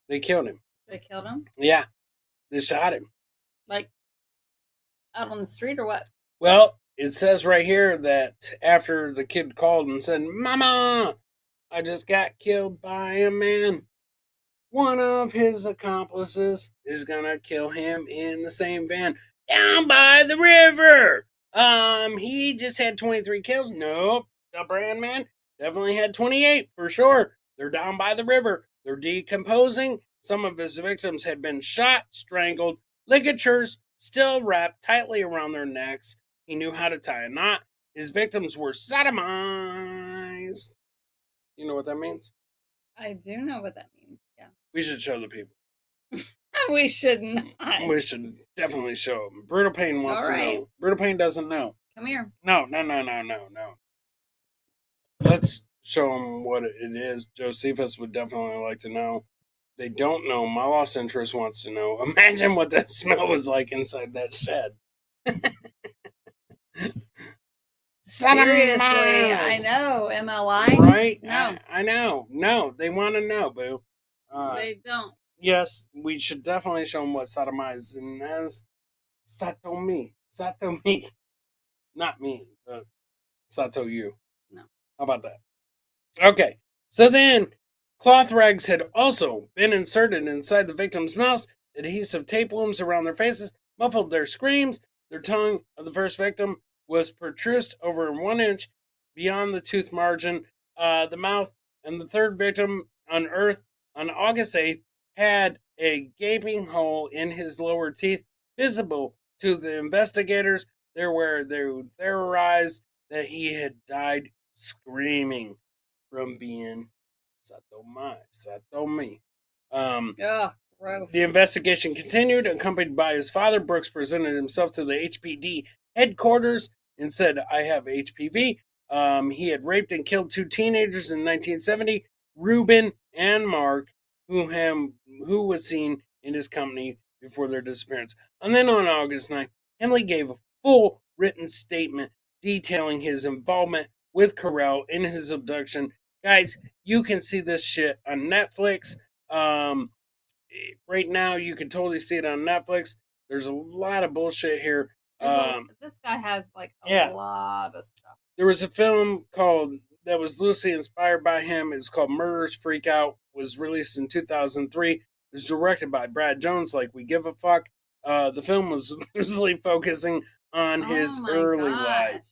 They killed him. They killed him? Yeah. They shot him. Like, out on the street or what? Well, it says right here that after the kid called and said, Mama, I just got killed by a man. one of his accomplices is gonna kill him in the same van down by the river. He just had 23 kills. Nope. The brand man definitely had 28 for sure. They're down by the river. They're decomposing. Some of his victims had been shot, strangled, ligatures still wrapped tightly around their necks. He knew how to tie a knot. His victims were sodomized. You know what that means? I do know what that means. Yeah. We should show the people. We should not. We should definitely show them. Brutal Pain wants All to right. know. Brutal Pain doesn't know. Come here. No. Let's show them what it is. Josephus would definitely like to know. They don't know. My lost interest wants to know. Imagine what that smell was like inside that shed. Seriously, I know. MLI? Right? No. I know. No, they want to know, boo. They don't. Yes, we should definitely show them what sodomizing is. Satomi. Satomi. Not me, but Sato you. No. How about that? Okay, so then cloth rags had also been inserted inside the victim's mouths. Adhesive tapeworms around their faces muffled their screams. Their tongue of the first victim was protruded over 1 inch beyond the tooth margin. The mouth and the third victim unearthed on August 8th had a gaping hole in his lower teeth visible to the investigators. They theorized that he had died screaming from being Satomi. Ugh, gross. The investigation continued. Accompanied by his father, Brooks presented himself to the HPD headquarters and said, I have HPV. He had raped and killed 2 teenagers in 1970, Ruben and Mark, who was seen in his company before their disappearance. And then on August 9th, Henley gave a full written statement detailing his involvement with Carell in his abduction. Guys, you can see this shit on Netflix. Right now, you can totally see it on Netflix. There's a lot of bullshit here. This guy has like a lot of stuff. There was a film that was loosely inspired by him. It's called Murderers Freak Out. Was released in 2003. It was directed by Brad Jones. Like We Give a Fuck. The film was loosely focusing on his early life,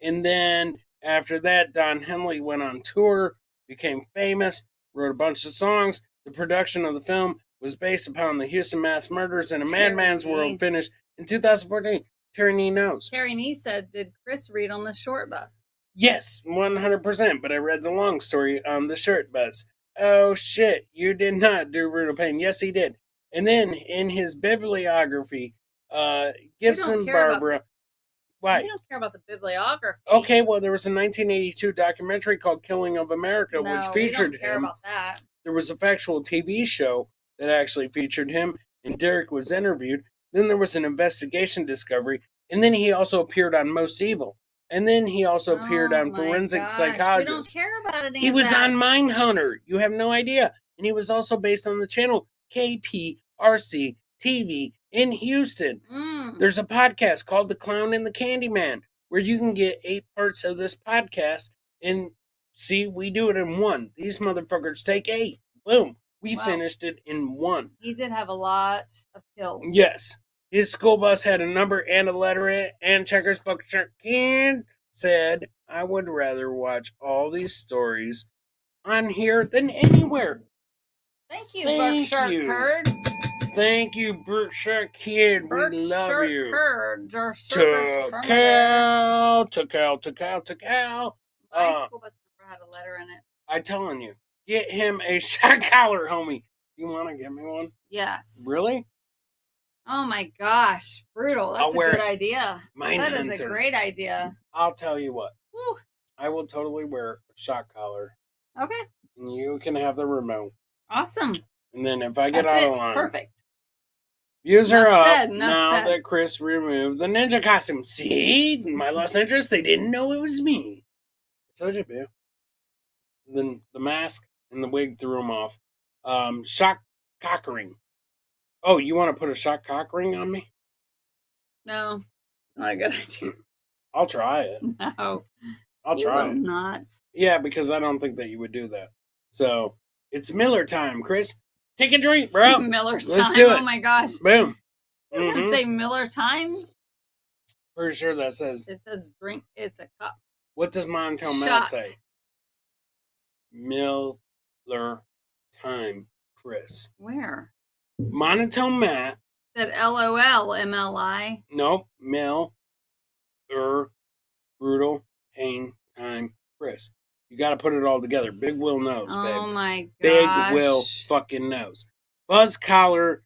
and then after that, Don Henley went on tour, became famous, wrote a bunch of songs. The production of the film was based upon the Houston mass murders in a madman's world, finished in 2014. Terry Nee knows. Terry Nee said, did Chris read on the short bus? Yes, 100%, but I read the long story on the short bus. Oh shit, you did not do Brutal Pain. Yes, he did. And then in his bibliography, Gibson Barbara. Why? We don't care about the bibliography. Okay, well, there was a 1982 documentary called Killing of America, which featured we don't care him. About that. There was a factual TV show that actually featured him, and Derek was interviewed. Then there was an investigation discovery, and then he also appeared on Most Evil. And then he also appeared on Forensic Psychologist. We don't care about any He of was that. on Mindhunter. You have no idea. And he was also based on the channel KPRC TV in Houston. There's a podcast called The Clown and the Candyman, where you can get 8 parts of this podcast. And see, we do it in 1. These motherfuckers take 8. Boom. We finished it in 1. He did have a lot of kills. Yes. His school bus had a number and a letter in it, and Checkers Buckshot Kid said, I would rather watch all these stories on here than anywhere. Thank you, Berkshire Curd. Thank you, Berkshire Kid. We love you. Curd. To Cal. My school bus never had a letter in it. I'm telling you, get him a shot collar, homie. You want to get me one? Yes. Really? Oh my gosh, brutal. That's a good idea. That is a great idea. I'll tell you what. Woo. I will totally wear a shot collar. Okay. And you can have the remote. Awesome. And then if I get out of line. Perfect. Use her up now that Chris removed the ninja costume. See? My lost interest, they didn't know it was me. I told you, babe. Then the mask and the wig threw him off. Shock cock ring. Oh, you want to put a shock cock ring on me? No. Not a good idea. I'll try it. No. I'll try it. Not. Yeah, because I don't think that you would do that. So, it's Miller time, Chris. Take a drink, bro. Miller time. Let's do it. Oh my gosh. Boom. Does it say Miller time? Pretty sure that says. It says drink. It's a cup. What does Monotone Matt say? Miller time, Chris. Where? Monotone Matt. Said LOL MLI. Nope. Brutal pain time, Chris. You got to put it all together. Big Will knows, babe. Oh my gosh. Big Will fucking knows. Buzz Collar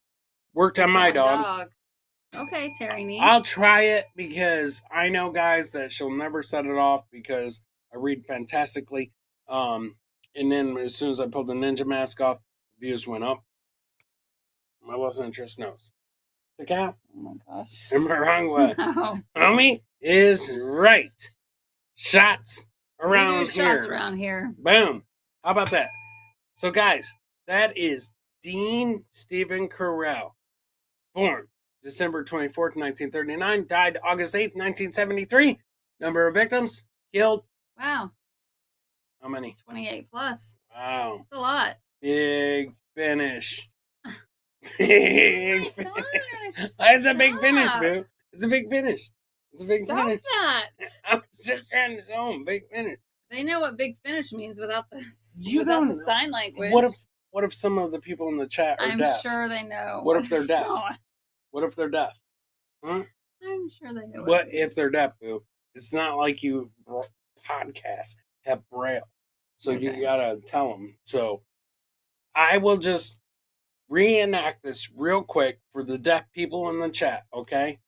worked on my dog. Okay, Terry Nee. I'll try it because I know, guys, that she'll never set it off because I read fantastically. And then as soon as I pulled the ninja mask off, views went up. My lost interest knows. The cow. Oh my gosh. Am I wrong? What? No. Homie is right. Shots around here. Shots around here. Boom. How about that? So, guys, that is Dean Stephen Carell. Born December 24th, 1939. Died August 8th, 1973. Number of victims killed. Wow. How many? 28 plus. Wow. That's a lot. Big finish. Big finish. It's a big finish, boo. It's a big finish. It's a big finish. That. I was just trying to show them big finish. They know what big finish means without the don't sign language. What if some of the people in the chat are I'm deaf? sure they know. What if they're deaf? No. What if they're deaf? Huh? I'm sure they know. What if they're deaf, boo? It's not like you podcasts have Braille. So you gotta tell them. So I will just reenact this real quick for the deaf people in the chat, okay?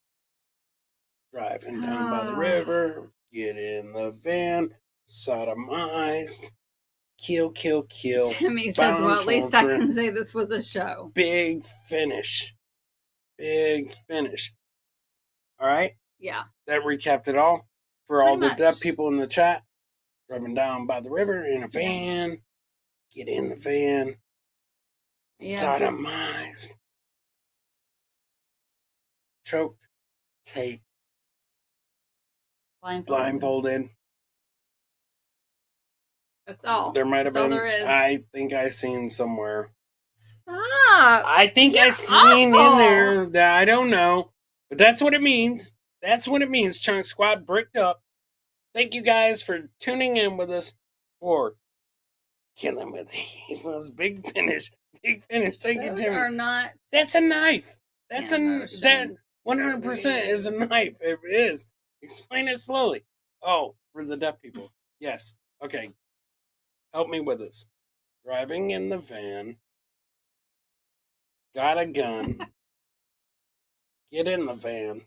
Driving down by the river, get in the van, sodomized, kill. Timmy says, well, at least I can say this was a show. Big finish. Big finish. All right? Yeah. That recapped it all for all the deaf people in the chat. Driving down by the river in a van, get in the van, sodomized, choked, taped, blindfolded. That's all. There might have been. There is. I think I seen somewhere. Stop. I think I seen in there that I don't know, but that's what it means. That's what it means. Chunk Squad bricked up. Thank you guys for tuning in with us for Killing with Evils. Big finish. Big finish. Thank you, Timmy. Are not. That's a knife. That's that 100% is a knife. It is. Explain it slowly. Oh, for the deaf people. Yes. Okay. Help me with this. Driving in the van. Got a gun. Get in the van.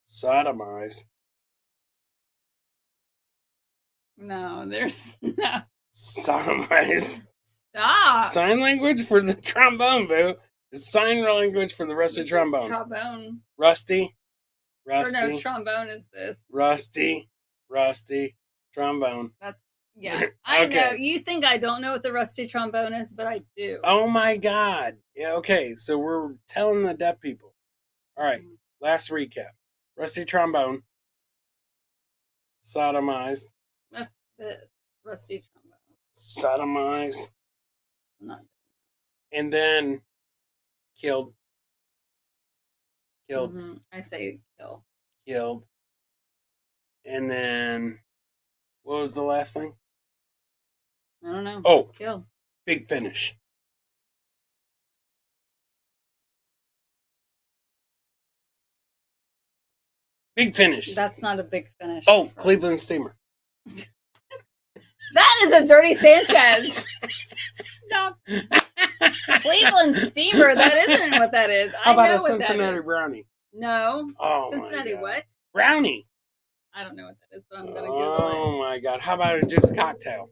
Sodomize. No, there's no. Sodomize. Stop. Sign language for the trombone, boo. It's sign language for the rusty trombone. Trombone. Rusty. Or no, trombone is this. Rusty. Trombone. That's, yeah. I know. You think I don't know what the rusty trombone is, but I do. Oh my God. Yeah, okay. So we're telling the deaf people. All right. Last recap. Rusty trombone. Sodomized. That's this. Rusty trombone. Sodomized. Not. And then killed. Mm-hmm. I say kill. Killed. And then what was the last thing? I don't know. Oh, kill. Big finish. Big finish. That's not a big finish. Oh, Cleveland Steamer. That is a Dirty Sanchez. Stop. Cleveland Steamer. That isn't what that is. How about I know a Cincinnati brownie? No. Oh, Cincinnati what? Brownie. I don't know what that is, but I'm gonna Google it. Oh my God! How about a juice cocktail?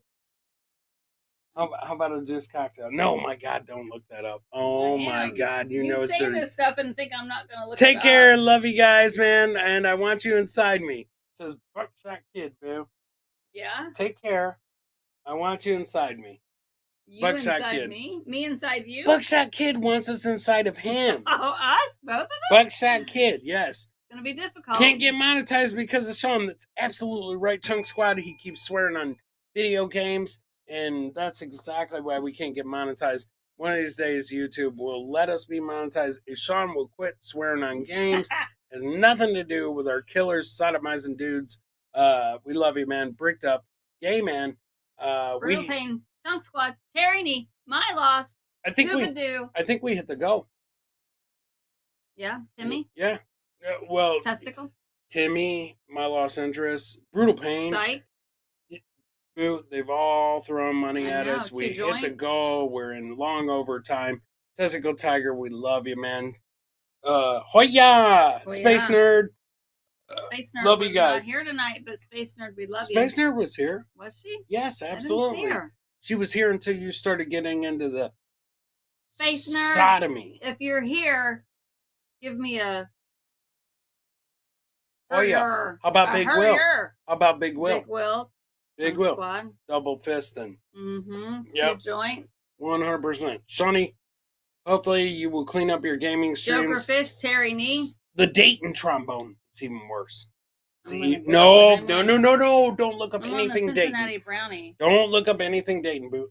How about a juice cocktail? No, my God! Don't look that up. Oh my God! You know it's dirty. You say this stuff and think I'm not gonna look. Take care, love you guys, man, and I want you inside me. It says Buckshot Kid, boo. Yeah. Take care. I want you inside me. You Buckshot inside Kid. me? Me inside you? Buckshot Kid wants us inside of him. Oh, us? Both of us? Buckshot Kid, yes. It's gonna be difficult. Can't get monetized because of Sean. That's absolutely right, Chunk Squad. He keeps swearing on video games, and that's exactly why we can't get monetized One of these days, YouTube will let us be monetized if Sean will quit swearing on games. Has nothing to do with our killers, sodomizing dudes. We love you, man. Bricked up, gay man. Brutal Pain, Chunk Squad, Terry Nee, My Loss. I think we hit the go. Yeah, Timmy. Yeah. Well, Testicle. Timmy, My Lost Interest, Brutal Pain. Psych. They've all thrown money at us. We hit joints. the goal. We're in long overtime. Testicle Tiger, we love you, man. Hoya! Space Nerd. Space Nerd love was you guys. Not here tonight, but Space Nerd, we love Space you. Nerd was here. Was she? Yes, absolutely. I didn't see her. She was here until you started getting into the Space Nerd. sodomy. If you're here, give me a. Oh yeah. How about Big Will? How about Big Will? Big Will. Big Will. Squad. Double fisting. Mm-hmm. Yep. 2 joints. 100%. Shawnee, hopefully you will clean up your gaming streams. Jokerfish, Terry Nee. The Dayton trombone. It's even worse. See, no. Don't look up I'm anything on the Cincinnati Dayton. Brownie. Don't look up anything Dayton, boo.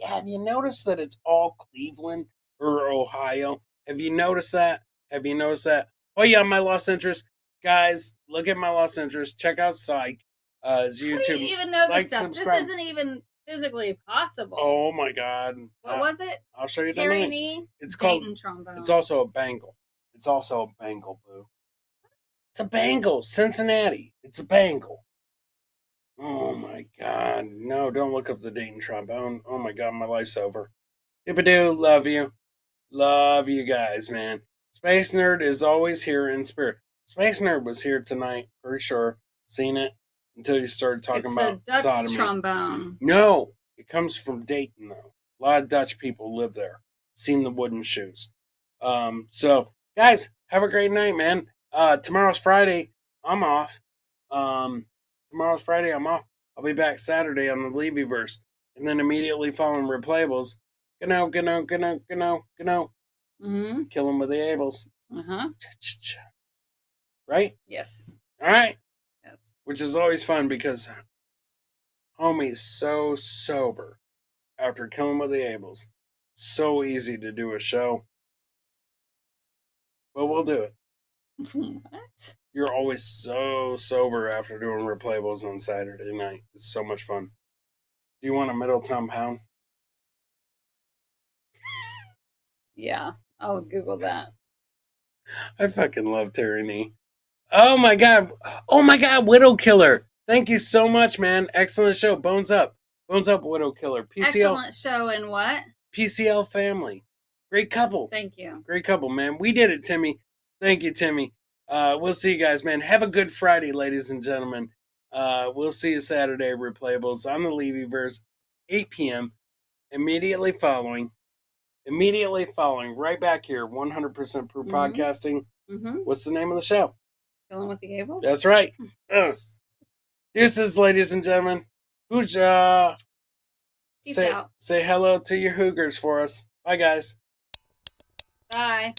Have you noticed that it's all Cleveland or Ohio? Have you noticed that? Oh yeah, My Lost Interest. Guys, look at My Lost Interest. Check out Psych. YouTube. How do you even know this stuff? Subscribe. This isn't even physically possible. Oh my God. What was it? I'll show you Terry tonight. Nee. It's Dayton called trombone. It's also a bangle. Boo. It's a bangle, Cincinnati. It's a bangle. Oh my God. No, don't look up the Dayton trombone. Oh my God, my life's over. Dip-a-doo, love you. Love you guys, man. Space Nerd is always here in spirit. Space Nerd was here tonight, for sure. Seen it until you started talking about the Dutch sodomy. trombone. No, it comes from Dayton, though. A lot of Dutch people live there. Seen the wooden shoes. So, guys, have a great night, man. Tomorrow's Friday. I'm off. I'll be back Saturday on the Levyverse. And then immediately following Replayables. Gano. Mm-hmm. Killin with the Ables. Uh-huh. Right? Yes. All right. Yes. Which is always fun because homie's so sober after Killin with the Ables. So easy to do a show. But we'll do it. What? You're always so sober after doing Replayables on Saturday night. It's so much fun. Do you want a Middletown Pound? Yeah, I'll Google that. I fucking love Terry Nee. Oh my God, Widow Killer. Thank you so much, man. Excellent show. Bones up, Widow Killer. PCL. Excellent show and what? PCL family. Great couple. Thank you. Great couple, man. We did it, Timmy. Thank you, Timmy. We'll see you guys, man. Have a good Friday, ladies and gentlemen. We'll see you Saturday, Replayables on the Levyverse, 8 p.m. Immediately following, right back here, 100% Proof Podcasting. Mm-hmm. What's the name of the show? Killin with the Ables? That's right. Deuces, ladies and gentlemen. Hooja. Peace out. Say hello to your Hoogers for us. Bye, guys. Bye.